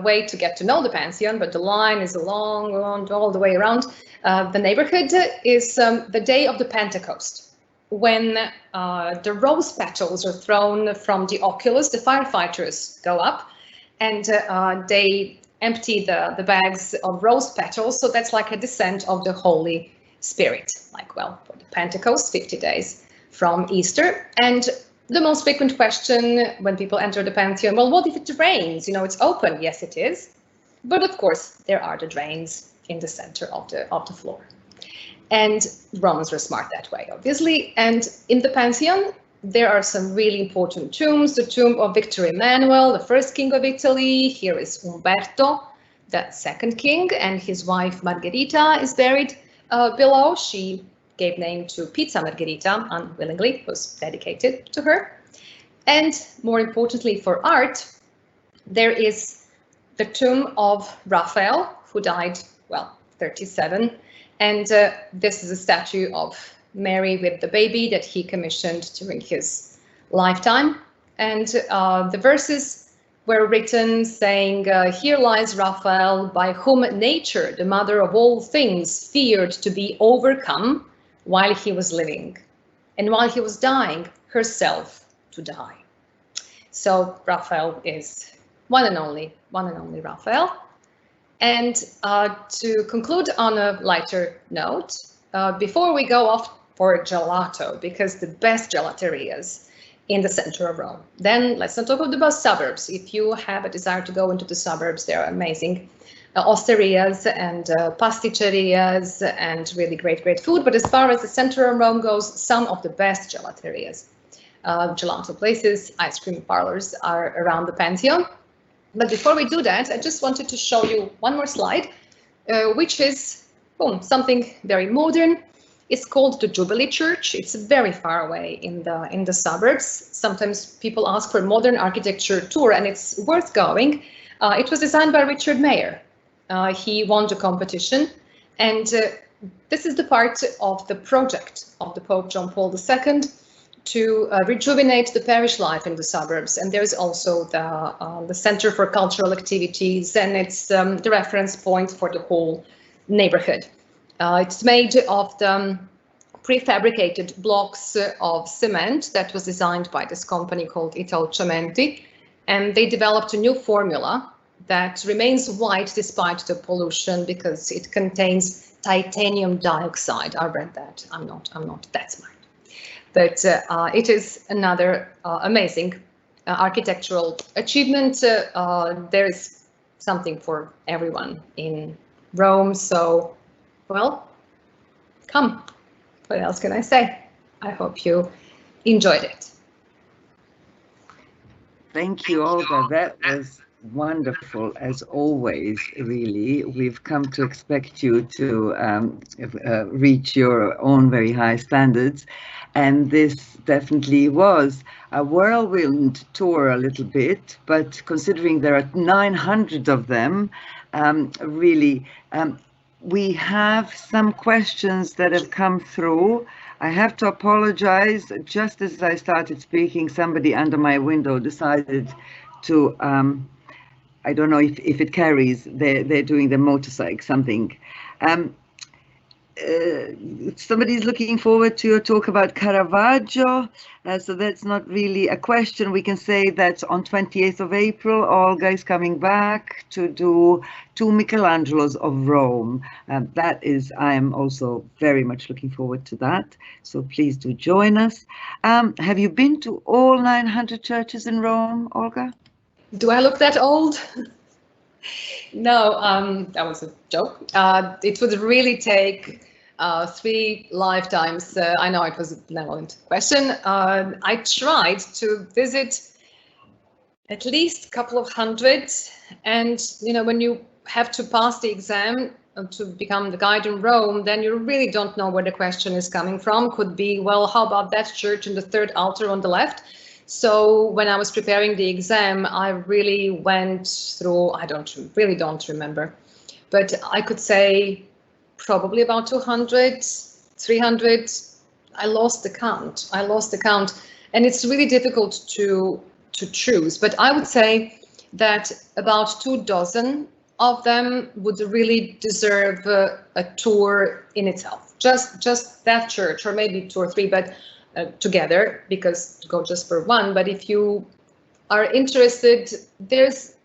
way to get to know the Pantheon, but the line is long all the way around the neighborhood, is the day of the Pentecost, when the rose petals are thrown from the oculus. The firefighters go up and they empty the bags of rose petals. So that's like a descent of the Holy Spirit, like, well, for the Pentecost, 50 days from Easter. And the most frequent question when people enter the Pantheon, well, what if it rains? You know, it's open. Yes, it is. But of course, there are the drains in the center of the floor. And Romans were smart that way, obviously. And in the Pantheon, there are some really important tombs. The tomb of Victor Emmanuel, the first king of Italy. Here is Umberto, the second king, and his wife Margherita is buried below. She gave name to Pizza Margherita, unwillingly, was dedicated to her. And more importantly for art, there is the tomb of Raphael, who died, well, 37. And this is a statue of Mary with the baby that he commissioned during his lifetime. And the verses were written saying, here lies Raphael, by whom nature, the mother of all things, feared to be overcome while he was living, and while he was dying, herself to die. So Raphael is one and only Raphael. And to conclude on a lighter note, before we go off for gelato, because the best gelaterias in the center of Rome, then let's not talk about the suburbs. If you have a desire to go into the suburbs, there are amazing osterias and pasticcerias and really great food. But as far as the center of Rome goes, some of the best gelaterias, gelato places, ice cream parlors are around the Pantheon. But before we do that, I just wanted to show you one more slide, which is something very modern. It's called the Jubilee Church. It's very far away in the suburbs. Sometimes people ask for a modern architecture tour, and it's worth going. It was designed by Richard Mayer. He won the competition, and this is the part of the project of the Pope John Paul II to rejuvenate the parish life in the suburbs. And there's also the Center for Cultural Activities, and it's the reference point for the whole neighborhood. It's made of the prefabricated blocks of cement that was designed by this company called Italcementi, and they developed a new formula that remains white despite the pollution because it contains titanium dioxide. I read that. I'm not that smart. But it is another amazing architectural achievement. There is something for everyone in Rome. So, well, come. What else can I say? I hope you enjoyed it.
Thank you, Olga. That was wonderful, as always, really. We've come to expect you to reach your own very high standards. And this definitely was a whirlwind tour a little bit, but considering there are 900 of them, really, we have some questions that have come through. I have to apologize. Just as I started speaking, somebody under my window decided to, I don't know if it carries, they're doing the motorcycle something. Somebody's looking forward to your talk about Caravaggio, so that's not really a question. We can say that on 28th of April, Olga is coming back to do 2 Michelangelos of Rome. That is, I am also very much looking forward to that, so please do join us. Have you been to all 900 churches in Rome, Olga?
Do I look that old? No, that was a joke. It would really take 3 lifetimes. I know it was a benevolent question. I tried to visit at least a couple of hundred, and when you have to pass the exam to become the guide in Rome, then you really don't know where the question is coming from. Could be, well, how about that church in the 3rd altar on the left? So when I was preparing the exam, I really went through, I really don't remember, but I could say probably about 200, 300. I lost the count. And it's really difficult to choose, but I would say that about 24 of them would really deserve a tour in itself. Just that church, or maybe 2 or 3, but together, because to go just for one. But if you are interested, there's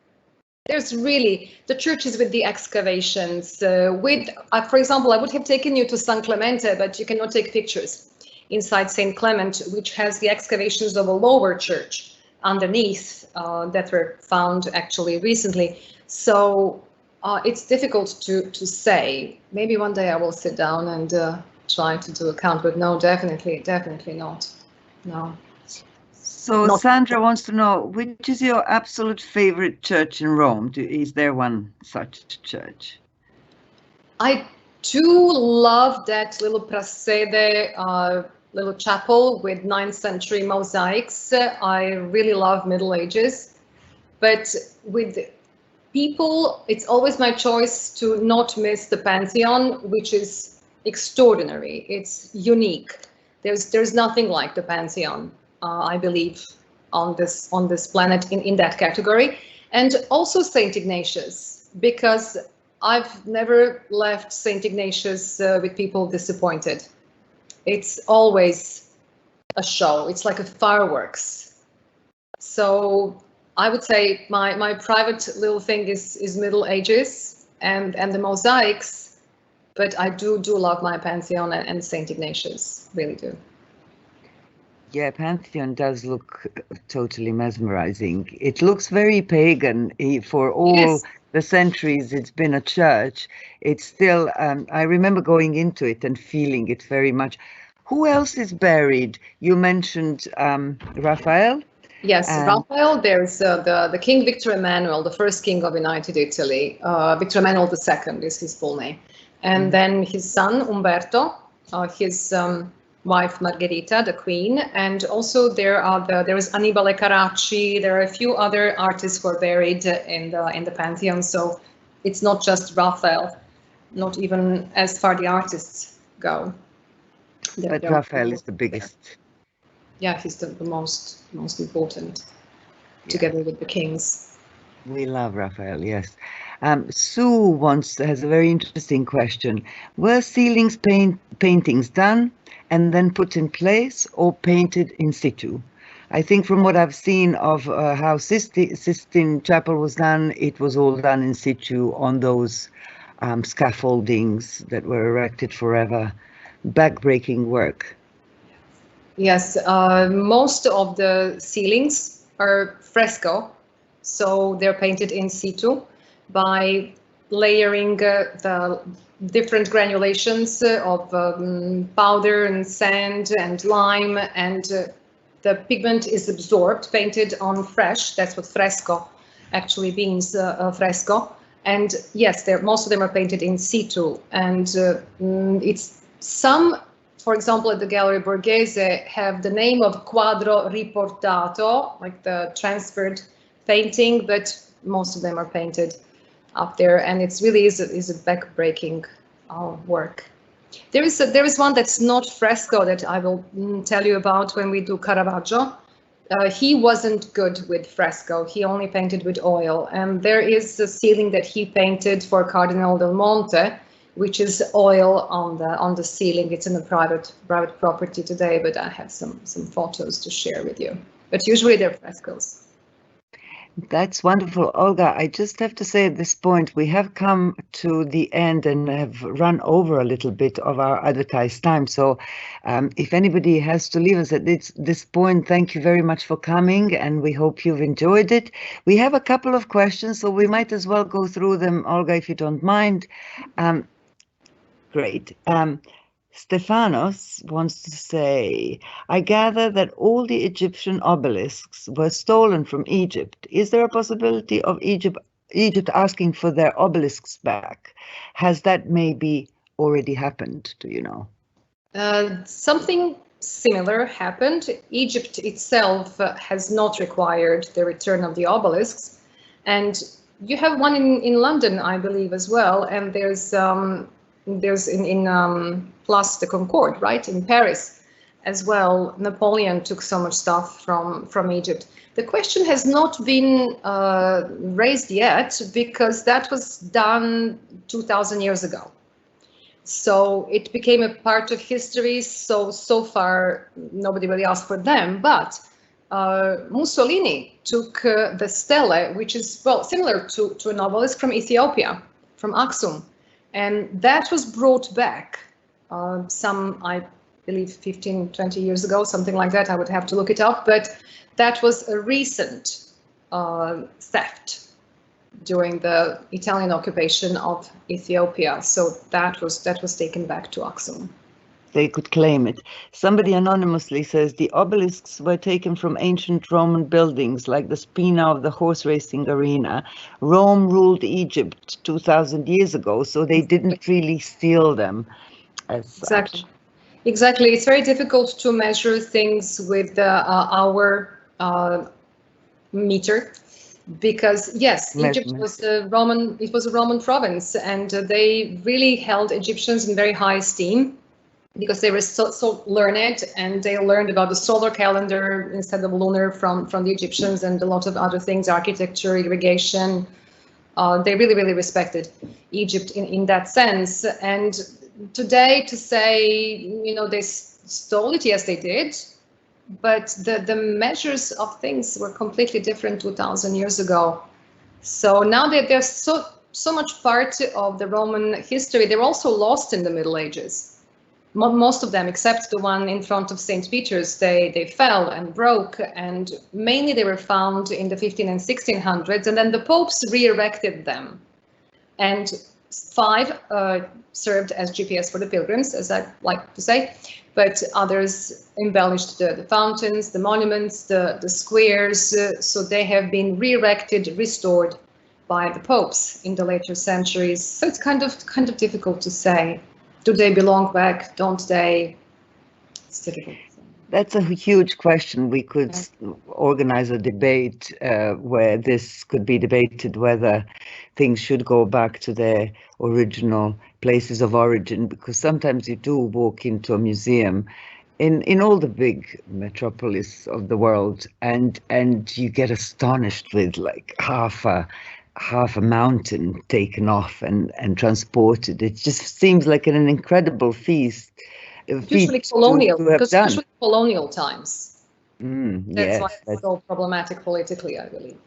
really the churches with the excavations. For example, I would have taken you to San Clemente, but you cannot take pictures inside St. Clement, which has the excavations of a lower church underneath that were found actually recently. So it's difficult to say. Maybe one day I will sit down and try to do a count, but no, definitely not. No.
So Sandra wants to know, which is your absolute favorite church in Rome? Is there one such church?
I do love that little prassede, little chapel with 9th century mosaics. I really love Middle Ages, but with people, it's always my choice to not miss the Pantheon, which is extraordinary. It's unique. There's nothing like the Pantheon, I believe, on this planet in that category. And also Saint Ignatius, because I've never left Saint Ignatius with people disappointed. It's always a show. It's like a fireworks. So I would say my private little thing is Middle Ages and the mosaics, but I do love my Pantheon and Saint Ignatius, really do.
Yeah, Pantheon does look totally mesmerizing. It looks very pagan for all the centuries it's been a church. It's still, I remember going into it and feeling it very much. Who else is buried? You mentioned Raphael?
Yes, Raphael, there's the King Victor Emmanuel, the first king of United Italy. Victor Emmanuel II is his full name. And then his son, Umberto, his wife Margherita, the queen, and also there is Annibale Carracci. There are a few other artists who are buried in the Pantheon. So it's not just Raphael, not even as far the artists go.
But Raphael is the biggest.
Yeah, he's the most important, together with the kings.
We love Raphael, yes. Sue has a very interesting question. Were ceilings paintings done and then put in place or painted in situ? I think from what I've seen of how Sistine Chapel was done, it was all done in situ on those scaffoldings that were erected forever. Backbreaking work.
Yes, most of the ceilings are fresco, so they're painted in situ by layering the different granulations of powder and sand and lime, and the pigment is absorbed, painted on fresh. That's what fresco actually means, fresco. And yes, most of them are painted in situ, and it's some. For example, at the Gallery Borghese have the name of quadro riportato, like the transferred painting, but most of them are painted up there, and it's really is a backbreaking work. There is one that's not fresco that I will tell you about when we do Caravaggio. He wasn't good with fresco. He only painted with oil, and there is a ceiling that he painted for Cardinal del Monte, which is oil on the ceiling. It's in a private property today, but I have some photos to share with you. But usually they're frescoes.
That's wonderful, Olga. I just have to say at this point, we have come to the end and have run over a little bit of our advertised time. So if anybody has to leave us at this point, thank you very much for coming, and we hope you've enjoyed it. We have a couple of questions, so we might as well go through them, Olga, if you don't mind. Great. Stefanos wants to say, I gather that all the Egyptian obelisks were stolen from Egypt. Is there a possibility of Egypt asking for their obelisks back? Has that maybe already happened? Do you know?
Something similar happened. Egypt itself has not required the return of the obelisks. And you have one in London, I believe, as well. And there's in Place de Concorde, right, in Paris as well. Napoleon took so much stuff from Egypt. The question has not been raised yet because that was done 2,000 years ago. So it became a part of history. So far, nobody really asked for them. But Mussolini took the stele, which is, well, similar to an obelisk from Ethiopia, from Aksum. And that was brought back I believe, 15, 20 years ago, something like that. I would have to look it up. But that was a recent theft during the Italian occupation of Ethiopia. So that was taken back to Aksum.
They could claim it. Somebody anonymously says the obelisks were taken from ancient Roman buildings like the Spina of the horse racing arena. Rome ruled Egypt 2,000 years ago, so they didn't really steal them as such.
Exactly. It's very difficult to measure things with the hour meter, because yes, Egypt was a Roman province, and they really held Egyptians in very high esteem. because they were so learned, and they learned about the solar calendar instead of lunar from the Egyptians, and a lot of other things, architecture, irrigation. They really respected Egypt in that sense. And today, to say, they stole it, yes, they did, but the measures of things were completely different 2,000 years ago. So now that they're so much part of the Roman history, they're also lost in the Middle Ages. Most of them, except the one in front of St. Peter's, they fell and broke, and mainly they were found in the 15 and 1600s, and then the popes re-erected them. And 5 served as GPS for the pilgrims, as I like to say, but others embellished the fountains, the monuments, the squares, so they have been re-erected, restored by the popes in the later centuries. So it's kind of difficult to say. Do they belong back? Don't they? It's difficult.
That's a huge question. We could organize a debate where this could be debated, whether things should go back to their original places of origin, because sometimes you do walk into a museum in all the big metropolis of the world, and you get astonished with like half a mountain taken off and transported. It just seems like an incredible feast.
Usually colonial, because usually colonial times. That's why it's so problematic politically, I believe.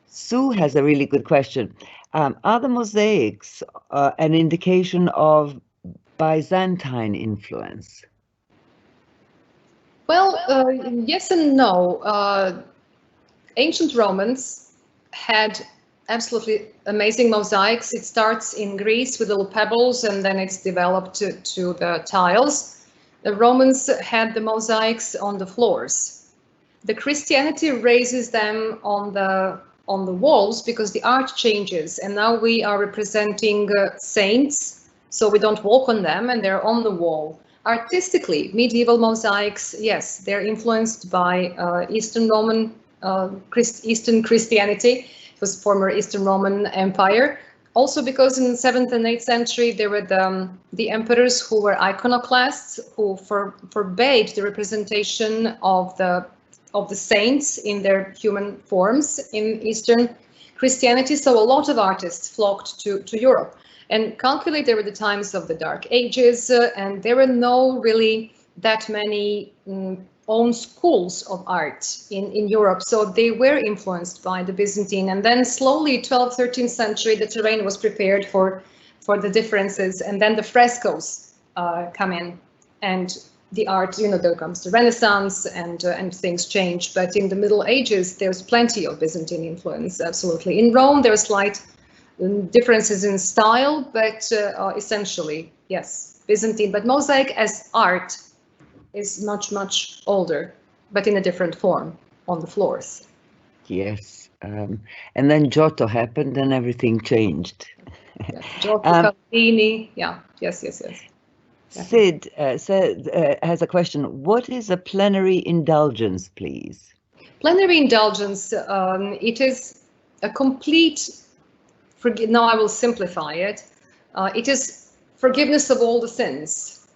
Sue has a really good question. Are the mosaics an indication of Byzantine influence?
Well, yes and no. Ancient Romans had absolutely amazing mosaics. It starts in Greece with little pebbles, and then it's developed to the tiles. The Romans had the mosaics on the floors. The Christianity raises them on the walls because the art changes, and now we are representing saints, so we don't walk on them, and they're on the wall. Artistically, medieval mosaics, yes, they're influenced by Eastern Roman, Eastern Christianity. It was former Eastern Roman Empire. Also because in the 7th and 8th century, there were the emperors who were iconoclasts, who forbade the representation of the saints in their human forms in Eastern Christianity. So a lot of artists flocked to Europe. And calculate there were the times of the Dark Ages, and there were no really that many own schools of art in Europe. So they were influenced by the Byzantine. And then slowly, 12th, 13th century, the terrain was prepared for the differences. And then the frescoes come in, and the art, there comes the Renaissance, and things change. But in the Middle Ages, there's plenty of Byzantine influence, absolutely. In Rome, there are slight differences in style, but essentially, yes, Byzantine. But mosaic as art is much older, but in a different form on the floors.
Yes, and then Giotto happened and everything changed.
Yes. Giotto, Calvini, yeah, yes.
Sid has a question. What is a plenary indulgence, please?
Plenary indulgence, it is a complete, now I will simplify it. It is forgiveness of all the sins,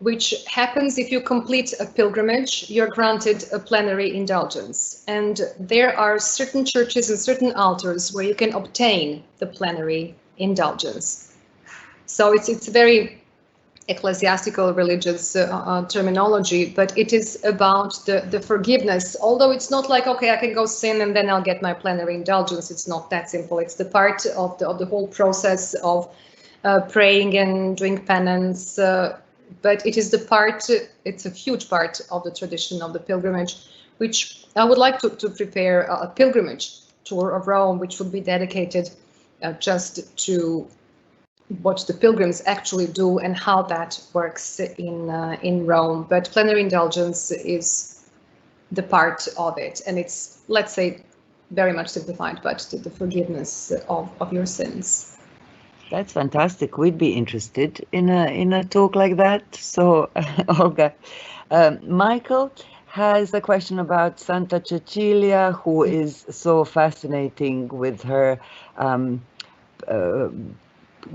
which happens if you complete a pilgrimage. You're granted a plenary indulgence. And there are certain churches and certain altars where you can obtain the plenary indulgence. So it's very ecclesiastical religious terminology, but it is about the forgiveness. Although it's not like, okay, I can go sin and then I'll get my plenary indulgence. It's not that simple. It's the part of the whole process of praying and doing penance. But it is the part, it's a huge part of the tradition of the pilgrimage, which I would like to prepare a pilgrimage tour of Rome, which would be dedicated just to what the pilgrims actually do and how that works in Rome. But plenary indulgence is the part of it, and it's, let's say, very much simplified, but the forgiveness of your sins.
That's fantastic. We'd be interested in a talk like that. So, Olga, Michael has a question about Santa Cecilia, who is so fascinating with her.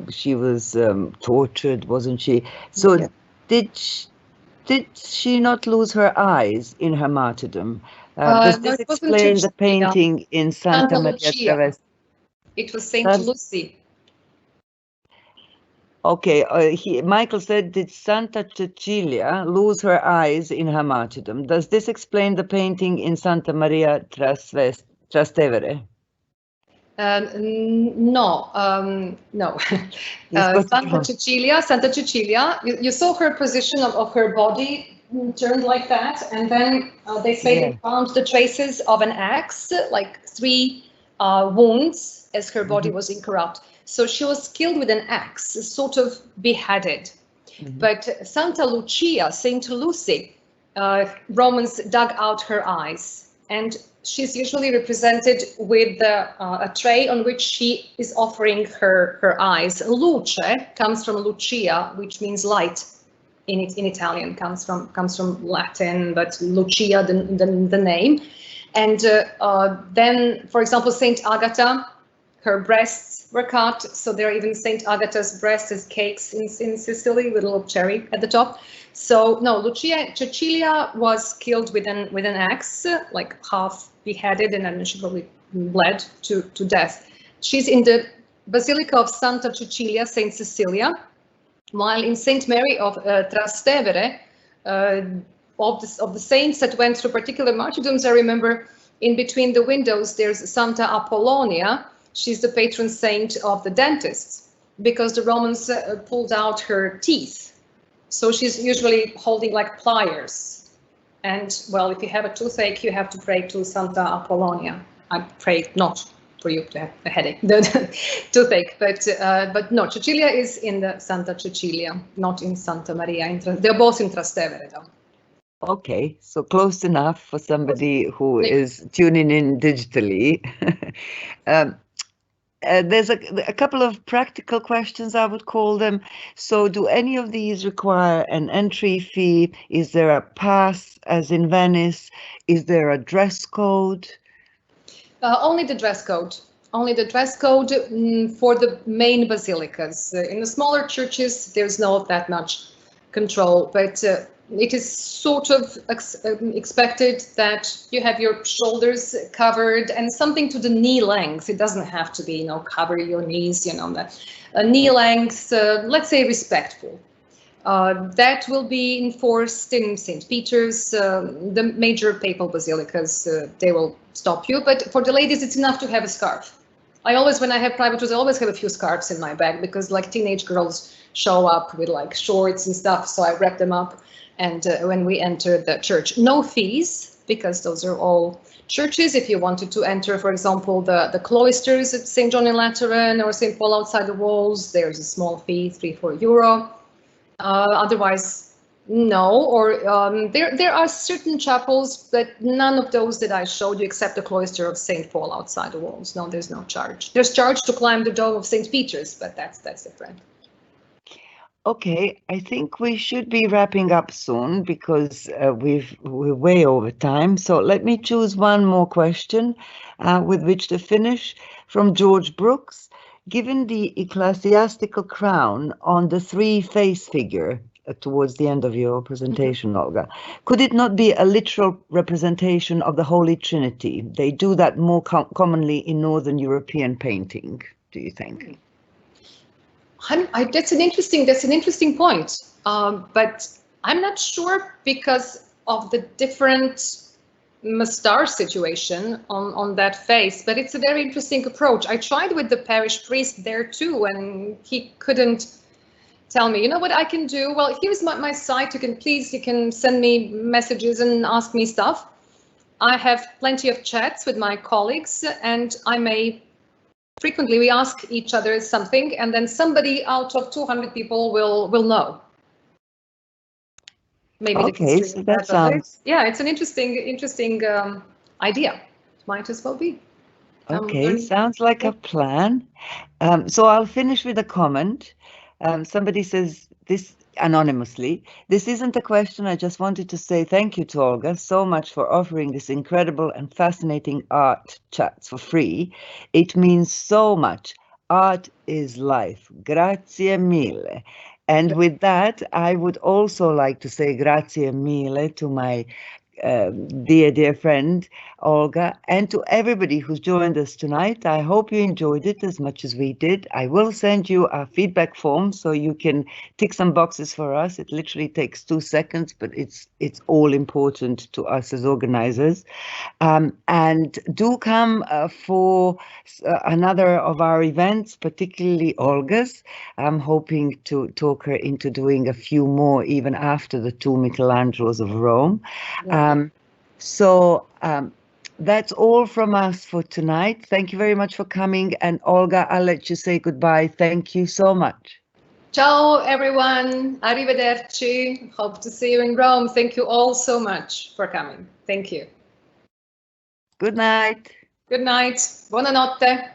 She was tortured, wasn't she? So, did she not lose her eyes in her martyrdom? Does
No,
this
it wasn't
explain the
Cecilia.
painting in Santa Maria
Lucia.
Traverse?
It was Saint Lucy.
Okay, Michael said, did Santa Cecilia lose her eyes in her martyrdom? Does this explain the painting in Santa Maria Trastevere?
No. Santa Cecilia, you saw her position of her body turned like that, and then they say they found the traces of an axe, like 3 wounds, as her body was incorrupt. So she was killed with an axe, sort of beheaded. But Santa Lucia, Saint Lucy, Romans dug out her eyes, and she's usually represented with a tray on which she is offering her eyes. Luce comes from Lucia, which means light in Italian, comes from Latin, but Lucia, the name. And then, for example, Saint Agatha, her breasts were cut, so there are even Saint Agatha's breasts as cakes in Sicily with a little cherry at the top. So no, Cecilia was killed with an axe, like half beheaded, and then she probably bled to death. She's in the Basilica of Santa Cecilia, Saint Cecilia, while in Saint Mary of Trastevere, of the saints that went through particular martyrdoms, I remember in between the windows there's Santa Apollonia. She's the patron saint of the dentists, because the Romans pulled out her teeth. So she's usually holding like pliers. And well, if you have a toothache, you have to pray to Santa Apollonia. I pray not for you to have a headache, the toothache, but no, Cecilia is in the Santa Cecilia, not in Santa Maria. They're both in Trastevere, though.
Okay, so close enough for somebody who is tuning in digitally. There's a couple of practical questions, I would call them. So do any of these require an entry fee? Is there a pass, as in Venice? Is there a dress code?
Only the dress code. Only the dress code for the main basilicas. In the smaller churches, there's not that much control, but it is sort of expected that you have your shoulders covered and something to the knee length. It doesn't have to be, cover your knees, that knee length, let's say respectful. That will be enforced in St. Peter's, the major papal basilicas, they will stop you. But for the ladies, it's enough to have a scarf. I always, when I have private tours, I always have a few scarves in my bag, because like teenage girls show up with like shorts and stuff, so I wrap them up. And when we enter the church, no fees, because those are all churches. If you wanted to enter, for example, the cloisters at St. John in Lateran or St. Paul outside the walls, there's a small fee, 3-4 euro. Otherwise, no. Or there are certain chapels, but none of those that I showed you, except the cloister of St. Paul outside the walls. No, there's no charge. There's charge to climb the dome of St. Peter's, but that's different.
Okay, I think we should be wrapping up soon, because we're way over time. So let me choose one more question with which to finish, from George Brooks. Given the ecclesiastical crown on the 3 face figure towards the end of your presentation, Olga, could it not be a literal representation of the Holy Trinity? They do that more commonly in Northern European painting, do you think?
That's an interesting point, but I'm not sure, because of the different star situation on that face. But it's a very interesting approach. I tried with the parish priest there too, and he couldn't tell me, what I can do. Well, here's my site. You can send me messages and ask me stuff. I have plenty of chats with my colleagues, and frequently we ask each other something, and then somebody out of 200 people will know. Maybe
okay, so that sounds...
Yeah, it's an interesting idea. Might as well be.
Okay, sounds like a plan. So I'll finish with a comment. Somebody says, this anonymously, this isn't a question, I just wanted to say thank you to Olga so much for offering this incredible and fascinating art chats for free. It means so much. Art is life. Grazie mille. And with that, I would also like to say grazie mille to my dear friend Olga, and to everybody who's joined us tonight. I hope you enjoyed it as much as we did. I will send you a feedback form so you can tick some boxes for us. It literally takes 2 seconds, but it's all important to us as organizers. And do come for another of our events, particularly Olga's. I'm hoping to talk her into doing a few more even after the 2 Michelangelos of Rome. That's all from us for tonight. Thank you very much for coming. And Olga, I'll let you say goodbye. Thank you so much.
Ciao, everyone. Arrivederci. Hope to see you in Rome. Thank you all so much for coming. Thank you.
Good night.
Good night. Buonanotte.